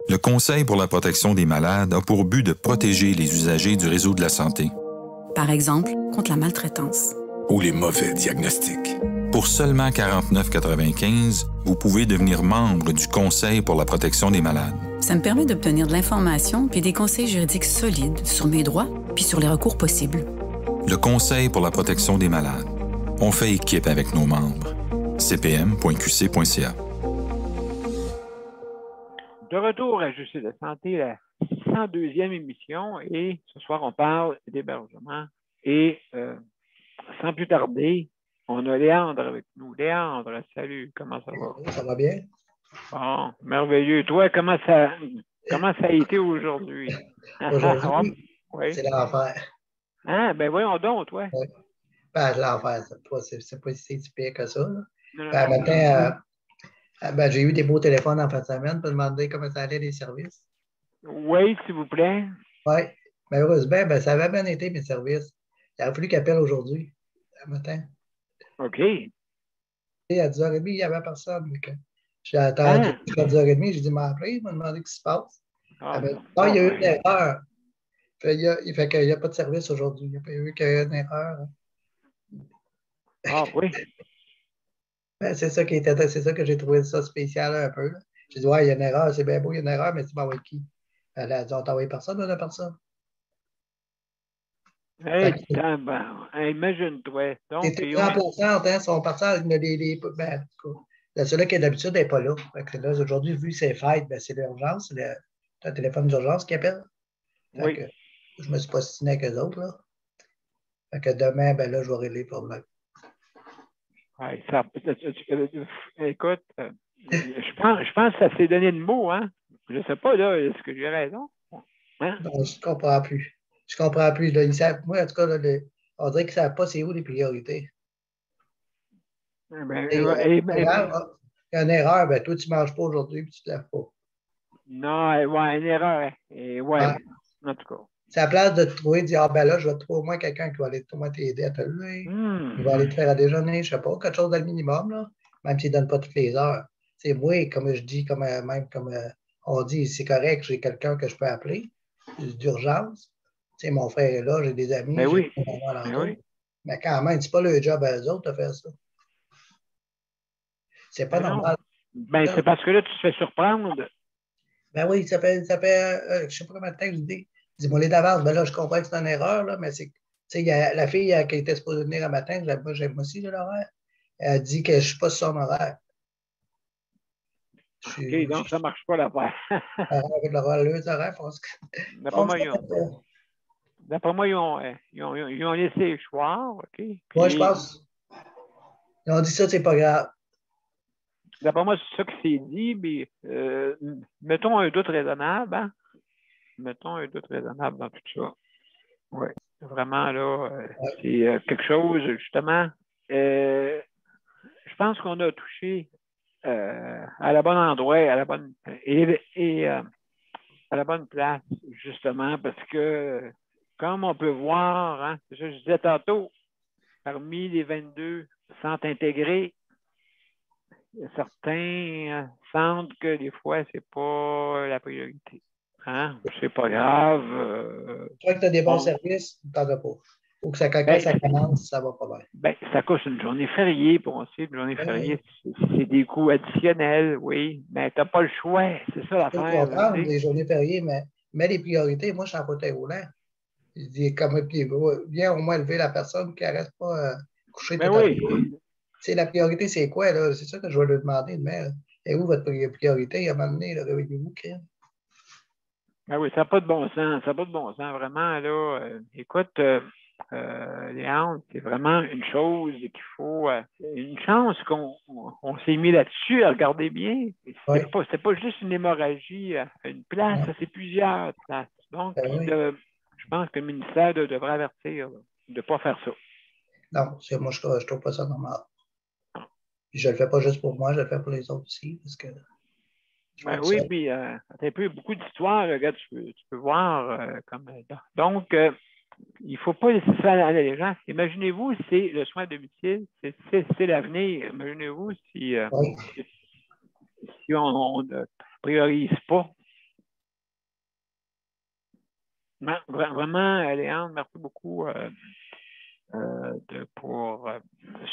Le Conseil pour la protection des malades a pour but de protéger les usagers du réseau de la santé. Par exemple, contre la maltraitance. Ou les mauvais diagnostics. Pour seulement 49,95 $, vous pouvez devenir membre du Conseil pour la protection des malades. Ça me permet d'obtenir de l'information puis des conseils juridiques solides sur mes droits puis sur les recours possibles. Le Conseil pour la protection des malades. On fait équipe avec nos membres. cpm.qc.ca. De retour à Justice de santé, la 102e émission, et ce soir, on parle d'hébergement. Et sans plus tarder, on a Léandre avec nous. Léandre, salut, comment ça va? Ça va bien? Bon, merveilleux. Toi, comment ça a été aujourd'hui? Aujourd'hui, oui. C'est l'enfer. Ah, ben voyons donc, toi. Oui. Ben, l'enfer, c'est pas si pire que ça. Là. Non, Ben, matin, j'ai eu des beaux téléphones en fin de semaine pour demander comment ça allait les services. Oui, s'il vous plaît. Oui. Malheureusement, ça avait bien été mes services. Il aurait fallu qu'ils appellent aujourd'hui, le matin. OK. Et à 10h30, il n'y avait personne. J'ai attendu jusqu'à 10h30, j'ai dit, m'a appelé, il m'a demandé ce qui se passe. Il y a eu une erreur. Il fait qu'il n'y a pas de service aujourd'hui. Il n'y a pas eu qu'une erreur. Ah oui. C'est ça c'est ça que j'ai trouvé ça spécial un peu. Là. J'ai dit, ouais, il y a une erreur, c'est bien beau, il y a une erreur, mais tu m'as envoyé qui? Elle a dit, on t'a envoyé personne, on n'a personne. Hey, imagine-toi. C'est remplaçante, hein, sont partis avec celui qui d'habitude n'est pas là. Là aujourd'hui, vu que c'est fête, c'est l'urgence, c'est un téléphone d'urgence qui appelle. Oui. Je me suis pas stiné avec eux autres. Là. Fait que demain, là, je vais régler le problème. Ouais, écoute, je pense que ça s'est donné le mot, hein? Je ne sais pas, là, est-ce que j'ai raison? Hein? Non, je ne comprends plus. Je ne comprends plus. Là, moi, en tout cas, là, on dirait qu'ils ne savent pas c'est où les priorités. Il y a une erreur, toi, tu ne manges pas aujourd'hui et tu ne te lèves pas. Non, une erreur. En tout cas. C'est à la place de te trouver, de dire, là, je vais te trouver au moins quelqu'un qui va aller t'aider à te lever. Il va aller te faire à déjeuner, je ne sais pas, quelque chose dans le minimum, là, même s'il ne donne pas toutes les heures. C'est moi, comme je dis, comme on dit, c'est correct, j'ai quelqu'un que je peux appeler d'urgence. Mon frère est là, j'ai des amis. Mais oui. Mais quand même, c'est pas le job à eux autres de faire ça. C'est pas normal. C'est parce que là, tu te fais surprendre. Ben oui, ça fait je ne sais pas combien de temps que je dis. Dis-moi les d'avance. Là, je comprends que c'est une erreur, là, mais c'est. Il y a la fille qui était supposée venir un matin, moi, j'aime aussi l'horaire. Elle dit que je ne suis pas sur son horaire. OK, donc ça ne marche pas l'affaire. Avec l'horaire, je pense que. D'après moi, ils ont laissé le choix, OK? Moi, je pense. Ils ont dit ça, c'est pas grave. D'après moi, c'est ça qui s'est dit, mais mettons un doute raisonnable, hein? Mettons un doute raisonnable dans tout ça. Oui, vraiment, là, c'est quelque chose, justement. Je pense qu'on a touché à la bonne endroit, à la bonne à la bonne place, justement, parce que, comme on peut voir, hein, c'est ça que je disais tantôt, parmi les 22 centres intégrés, certains sentent que des fois, c'est pas la priorité. Hein? C'est pas grave. Tu vois que tu as des bons services, tu n'en as pas. Ou que ça commence, ça va pas bien. Ça coûte une journée fériée, pour on sait, une journée fériée, c'est des coûts additionnels, oui, mais tu n'as pas le choix, c'est ça l'affaire. Je peux comprendre les journées fériées, mais les priorités, moi, je suis en fauteuil roulant. Je dis, viens au moins lever la personne qui ne reste pas couchée toute la journée. La priorité, c'est quoi, là? C'est ça que je vais lui demander demain. Et où votre priorité? À un moment donné, réveillez-vous, crime. Ah oui, ça n'a pas de bon sens. Ça n'a pas de bon sens, vraiment. Là, écoute, Léandre, c'est vraiment une chose qu'il faut. Une chance qu'on s'est mis là-dessus, regardez bien. C'était pas juste une hémorragie à une place, c'est plusieurs places. Donc, je pense que le ministère devrait avertir de ne pas faire ça. Non, moi, je ne trouve pas ça normal. Puis je ne le fais pas juste pour moi, je le fais pour les autres aussi, parce que Ben oui, puis un peu beaucoup d'histoires, regarde, tu peux voir comme. Donc, il ne faut pas laisser ça à la légende. Imaginez-vous, c'est le soin à domicile, c'est l'avenir. Imaginez-vous si, si on ne priorise pas. Vraiment, Léandre, merci beaucoup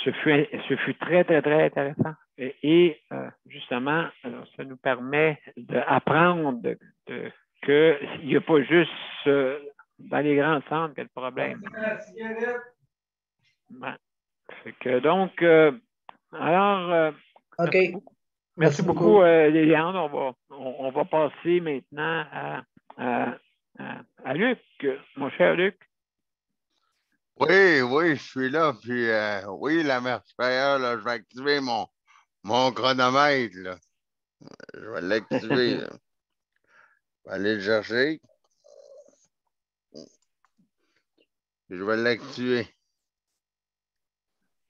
ce fut très, très, très intéressant. Et justement, ça nous permet d'apprendre qu'il n'y a pas juste dans les grands centres qu'il y a le problème. Donc, alors, OK. Merci beaucoup, Léandre. On va passer maintenant à Luc, mon cher Luc. Oui, je suis là. Puis, oui, la mère supérieure, là, je vais activer mon chronomètre. Là. Je vais l'activer. Je vais aller le chercher. Je vais l'activer.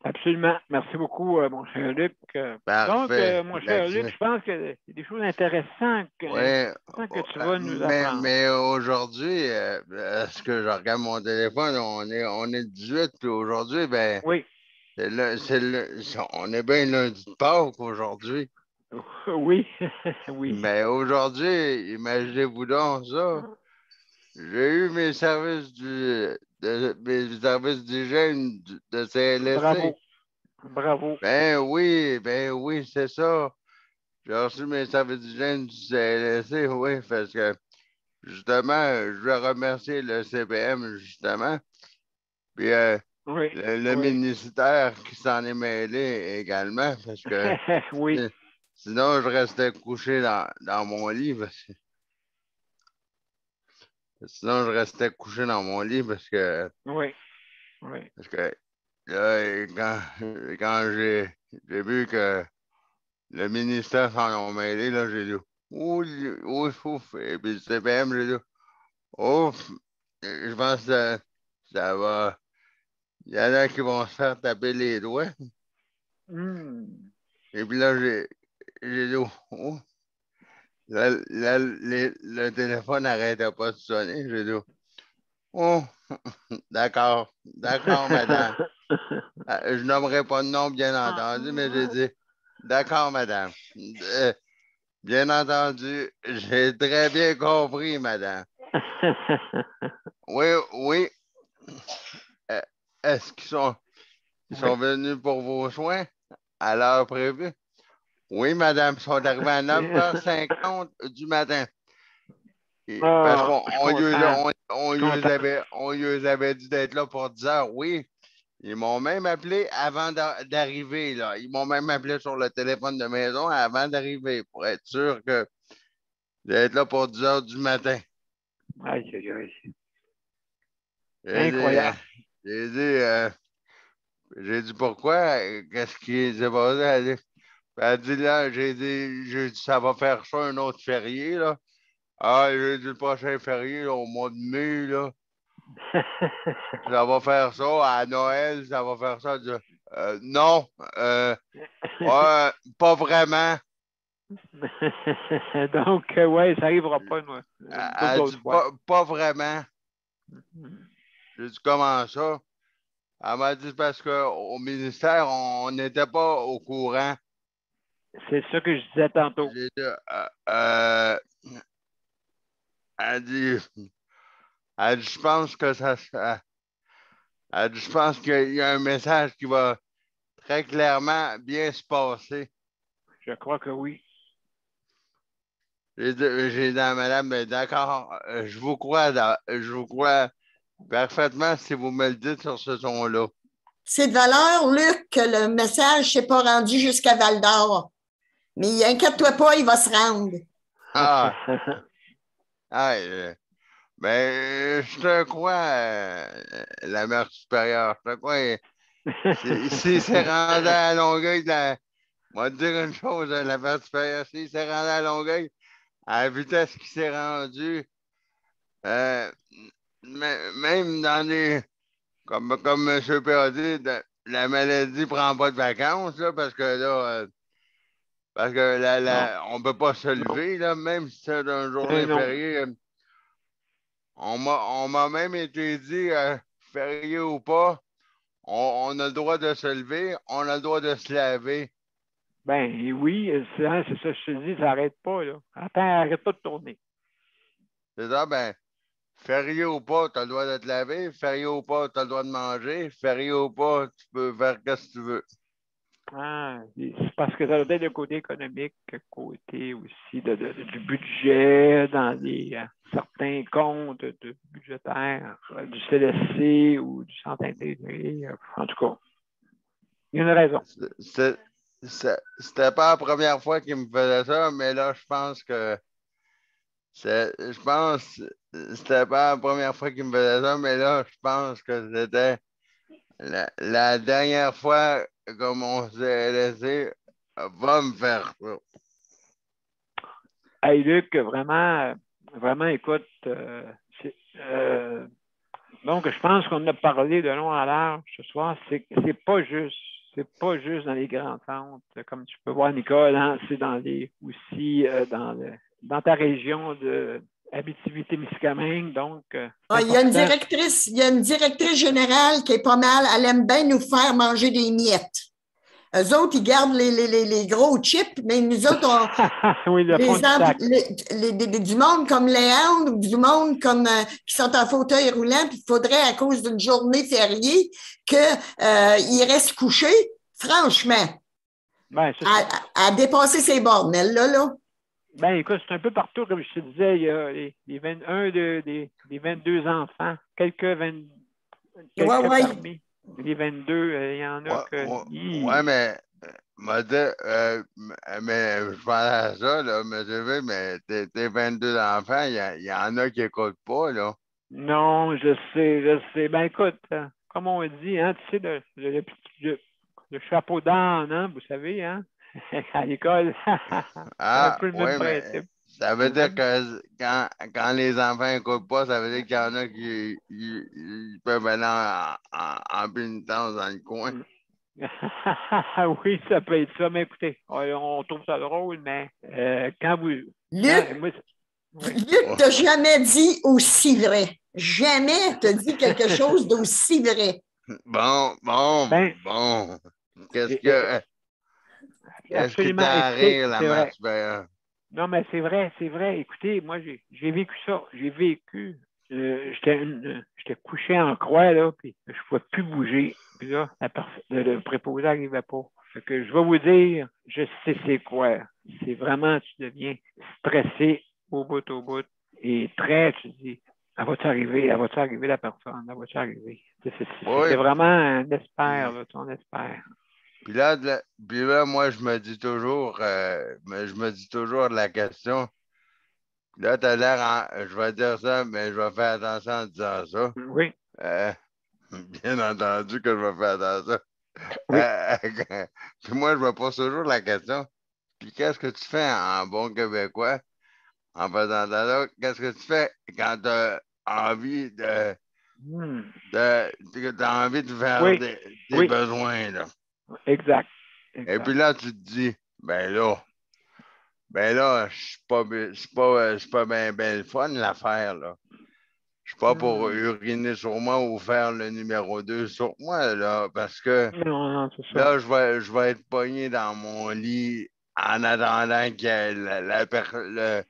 Absolument. Merci beaucoup, mon cher Luc. Parfait. Donc, mon cher Luc, je pense qu'il y a des choses intéressantes que tu vas nous apprendre. Mais aujourd'hui, est-ce que je regarde mon téléphone? On est 18, puis aujourd'hui, ben, oui. On est bien lundi de Pâques aujourd'hui. Oui, oui. Mais aujourd'hui, imaginez-vous donc ça. J'ai eu mes services d'hygiène de CLSC. Bravo. Ben oui, c'est ça. J'ai reçu mes services d'hygiène du CLSC, oui, parce que justement, je veux remercier le CPM, justement. Puis le ministère qui s'en est mêlé également, parce que oui. Sinon, je restais couché dans mon lit. Sinon, je restais couché dans mon lit parce que. Oui. Parce que là, quand j'ai vu que le ministère s'en est mêlé, là, j'ai dit ouf. Et puis le CPM, j'ai dit ouf. Je pense que ça va. Il y en a qui vont se faire taper les doigts. Et puis là, j'ai dit ouf. Le téléphone n'arrêtait pas de sonner. J'ai dit oh, d'accord, madame. Je nommerai pas de nom, bien entendu, mais j'ai dit d'accord, madame. Bien entendu, j'ai très bien compris, madame. Oui. Est-ce qu'ils sont venus pour vos soins à l'heure prévue? Oui, madame, ils sont arrivés à 9h50 du matin. Parce qu'on lui avait dit d'être là pour 10 heures. Oui, ils m'ont même appelé avant d'arriver. Là. Ils m'ont même appelé sur le téléphone de maison avant d'arriver pour être sûr d'être là pour 10 heures du matin. Aïe. Incroyable. J'ai dit pourquoi? Qu'est-ce qui s'est passé? Elle dit là, j'ai dit, ça va faire ça un autre férié, là. Ah, j'ai dit le prochain férié, là, au mois de mai, là. Ça va faire ça. À Noël, ça va faire ça. Non. Ouais, pas vraiment. Donc, ouais, ça n'arrivera pas, moi. Elle dit pas vraiment. J'ai dit comment ça? Elle m'a dit parce qu'au ministère, on n'était pas au courant. C'est ça que je disais tantôt. J'ai dit, elle dit, je pense que je pense qu'il y a un message qui va très clairement bien se passer. Je crois que oui. J'ai dit à madame, d'accord, je vous crois parfaitement si vous me le dites sur ce ton-là. C'est de valeur, Luc, que le message ne s'est pas rendu jusqu'à Val-d'Or. Mais inquiète-toi pas, il va se rendre. Je te crois, la mère supérieure, je te crois. S'il s'est rendu à Longueuil, moi te dire une chose, la mère supérieure, s'il s'est rendu à Longueuil, à la vitesse qu'il s'est rendu, même dans des, comme M. P a dit, la maladie ne prend pas de vacances, là, parce que là, Parce que on ne peut pas se lever, là, même si c'est une journée fériée. On m'a même été dit, férié ou pas, on a le droit de se lever, on a le droit de se laver. Ben oui, c'est ça, je te dis, ça n'arrête pas, là. Attends, arrête pas de tourner. C'est ça, ben, férié ou pas, tu as le droit de te laver, férié ou pas, tu as le droit de manger, férié ou pas, tu peux faire ce que tu veux. Ah, c'est parce que ça doit être le côté économique, le côté aussi du budget dans certains comptes budgétaires du CLSC ou du Centre intégré. En tout cas, il y a une raison. C'était pas la première fois qu'il me faisait ça, mais là, je pense que c'était pas la première fois qu'il me faisait ça, mais là, je pense que c'était la dernière fois que mon CLSC va me faire ça. Hey Luc, vraiment, écoute, donc je pense qu'on a parlé de long en large ce soir. C'est pas juste. C'est pas juste dans les grands centres, comme tu peux voir, Nicole, hein, c'est aussi dans ta région de Abitibi-Témiscamingue. Donc, il y a une directrice générale qui est pas mal. Elle aime bien nous faire manger des miettes. Eux autres, ils gardent les gros chips, mais nous autres, oui, du monde comme Léandre ou du monde comme qui sont en fauteuil roulant, puis il faudrait, à cause d'une journée fériée, qu'ils restent couchés, franchement, à dépasser ses bornes, là. Ben, écoute, c'est un peu partout, comme je te disais, il y a les 22 enfants, quelques parmi. Les 22, il y en a que... Ouais, mais je parlais à ça, là, mais tes 22 enfants, il y en a qui n'écoutent pas, là. Non, je sais. Ben, écoute, comme on dit, hein, tu sais, le chapeau d'âne, hein, vous savez, hein, à l'école. Un peu le même principe. Ça veut dire que quand les enfants n'écoutent pas, ça veut dire qu'il y en a qui peuvent aller en pénitence dans le coin. Oui, ça peut être ça. Mais écoutez, on trouve ça drôle, mais quand vous... Luc, t'as jamais dit aussi vrai. Jamais t'as dit quelque chose d'aussi vrai. Bon. Qu'est-ce qui t'arrive, la Max? Non, mais c'est vrai. Écoutez, moi, j'ai vécu ça. J'étais couché en croix, là, puis je ne pouvais plus bouger. Puis là, le préposé n'arrivait pas. Fait que je vais vous dire, je sais c'est quoi. C'est vraiment, tu deviens stressé au bout. Et tu dis, elle va-tu arriver, la personne? Elle va-tu arriver? C'est vraiment un espère, là, on espère. Puis là, moi, je me dis toujours la question. Là, tu as l'air, je vais dire ça, mais je vais faire attention en disant ça. Oui. Bien entendu que je vais faire attention. Oui. Puis moi, je me pose toujours la question. Puis qu'est-ce que tu fais en bon québécois en faisant ça? Qu'est-ce que tu fais quand tu as envie de faire des besoins, là? Exact. Et puis là, tu te dis, ben là, c'est pas bien le fun l'affaire, là. Je suis pas pour uriner sur moi ou faire le numéro 2 sur moi, là, parce que là, je vais être pogné dans mon lit en attendant que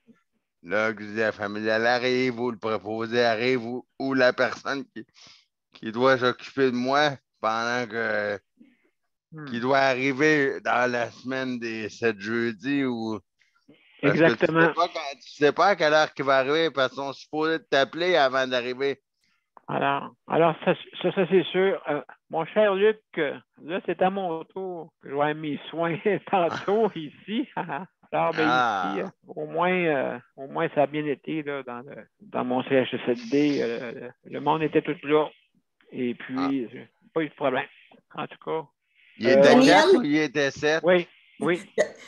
l'auxiliaire familial arrive ou le préposé arrive ou la personne qui doit s'occuper de moi pendant que qui doit arriver dans la semaine des 7 jeudis ou... Exactement. Tu sais pas à quelle heure qu'il va arriver parce qu'ils sont supposés t'appeler avant d'arriver. Alors ça c'est sûr. Mon cher Luc, là, c'est à mon tour. Je vais avoir mes soins tantôt ici. Alors, ici, au moins, ça a bien été là, dans mon CHSLD. Le monde était tout là. Et puis, pas eu de problème. En tout cas. Il était 4 ou il était 7? Oui.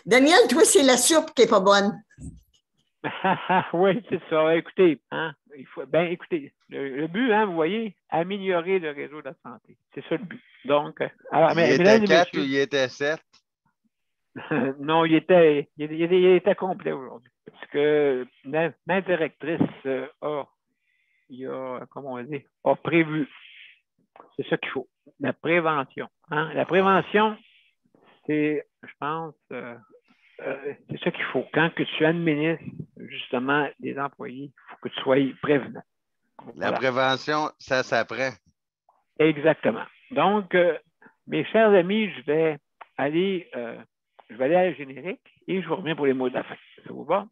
Daniel, toi, c'est la soupe qui n'est pas bonne. Oui, c'est ça. Écoutez, hein, écoutez, le but, hein, vous voyez, améliorer le réseau de la santé. C'est ça le but. Donc, il était 4 ou il était 7? Non, il était complet aujourd'hui. Parce que ma directrice comment on dit, a prévu. C'est ça qu'il faut. La prévention. Hein? La prévention, c'est, je pense, c'est ça qu'il faut. Quand que tu administres justement des employés, il faut que tu sois prévenant. La prévention, ça s'apprend. Exactement. Donc, mes chers amis, je vais aller à la générique et je vous reviens pour les mots de la fin. Ça vous va?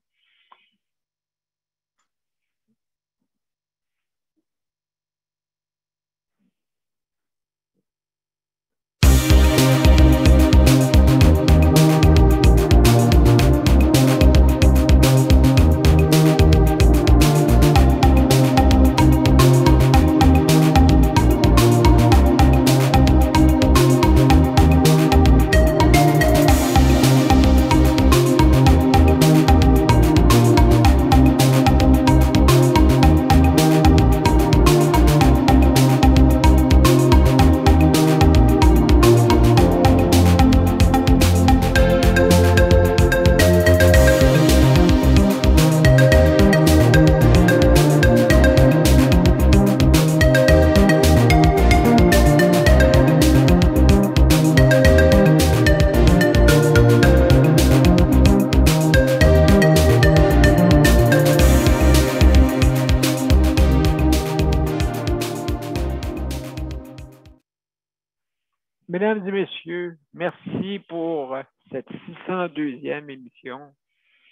Mesdames et messieurs, merci pour cette 602e émission.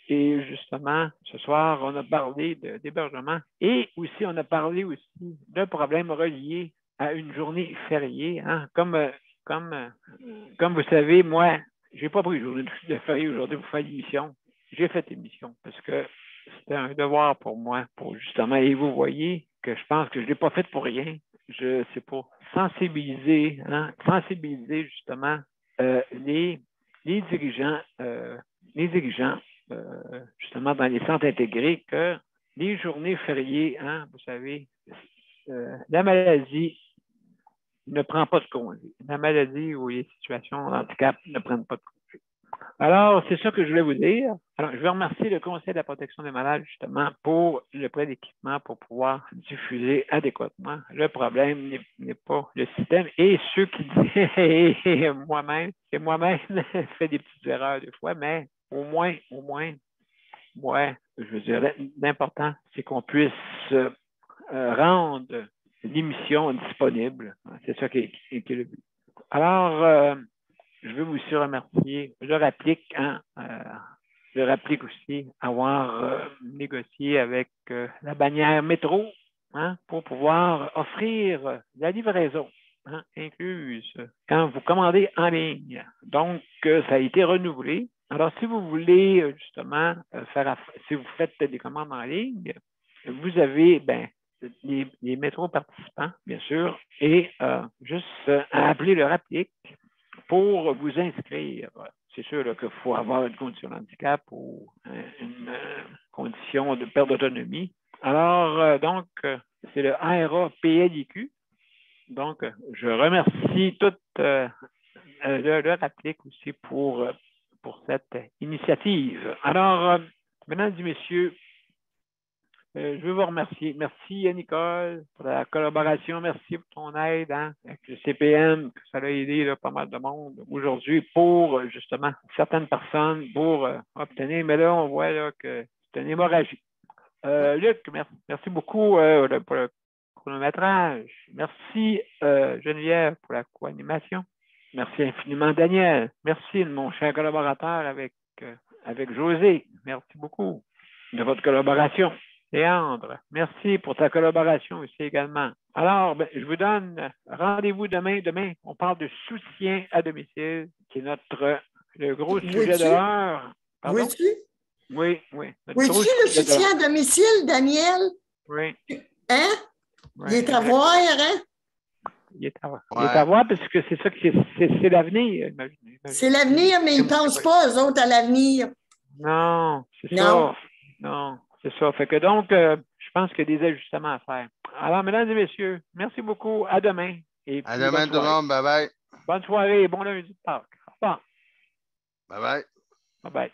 Et justement, ce soir, on a parlé d'hébergement et aussi, on a parlé aussi d'un problème relié à une journée fériée. Hein? Comme vous savez, moi, j'ai pas pris une journée de férié aujourd'hui pour faire l'émission. J'ai fait l'émission parce que c'était un devoir pour moi, pour justement, et vous voyez que je pense que je ne l'ai pas fait pour rien. C'est pour sensibiliser justement les dirigeants, justement dans les centres intégrés, que les journées fériées, hein, vous savez, la maladie ne prend pas de congé. La maladie ou les situations de handicap ne prennent pas de congé. Alors, c'est ça que je voulais vous dire. Alors, je veux remercier le Conseil de la protection des malades, justement, pour le prêt d'équipement pour pouvoir diffuser adéquatement. Le problème n'est pas le système. Et ceux qui disent moi-même fais des petites erreurs des fois, mais au moins, ouais, je dirais, l'important, c'est qu'on puisse rendre l'émission disponible. C'est ça qui est le but. Alors, je veux aussi remercier. Je rapplique aussi avoir négocié avec la bannière métro, hein, pour pouvoir offrir la livraison, hein, incluse quand vous commandez en ligne. Donc, ça a été renouvelé. Alors, si vous voulez justement si vous faites des commandes en ligne, vous avez les métros participants, bien sûr, et juste à appeler le rapplique pour vous inscrire. C'est sûr qu'il faut avoir une condition de handicap ou une condition de perte d'autonomie. Alors, donc, c'est le ARA-PLIQ. Donc, je remercie tout le rapplique aussi pour cette initiative. Alors, mesdames et messieurs, je veux vous remercier. Merci à Nicole pour la collaboration. Merci pour ton aide, hein, avec le CPM, que ça a aidé là, pas mal de monde aujourd'hui pour justement certaines personnes pour obtenir. Mais là, on voit là, que c'est une hémorragie. Luc, merci beaucoup pour le chronométrage. Merci Geneviève pour la co-animation. Merci infiniment Daniel. Merci mon cher collaborateur avec José. Merci beaucoup de votre collaboration. Léandre, merci pour ta collaboration aussi également. Alors, je vous donne rendez-vous demain. Demain, on parle de soutien à domicile, qui est le gros sujet de l'heure. Oui-tu? Oui. Oui-tu le soutien à domicile, Daniel? Oui. Hein? Oui. Il est à voir, hein? Il est à voir parce que c'est ça que c'est l'avenir. C'est l'avenir, mais ils ne pensent pas, eux autres, à l'avenir. Non, c'est ça. Non. C'est ça. Fait que donc, je pense qu'il y a des ajustements à faire. Alors, mesdames et messieurs, merci beaucoup. À demain. À demain tout le monde. Bye bye. Bonne soirée et bon lundi de Pâques. Au revoir. Bye bye. Bye bye.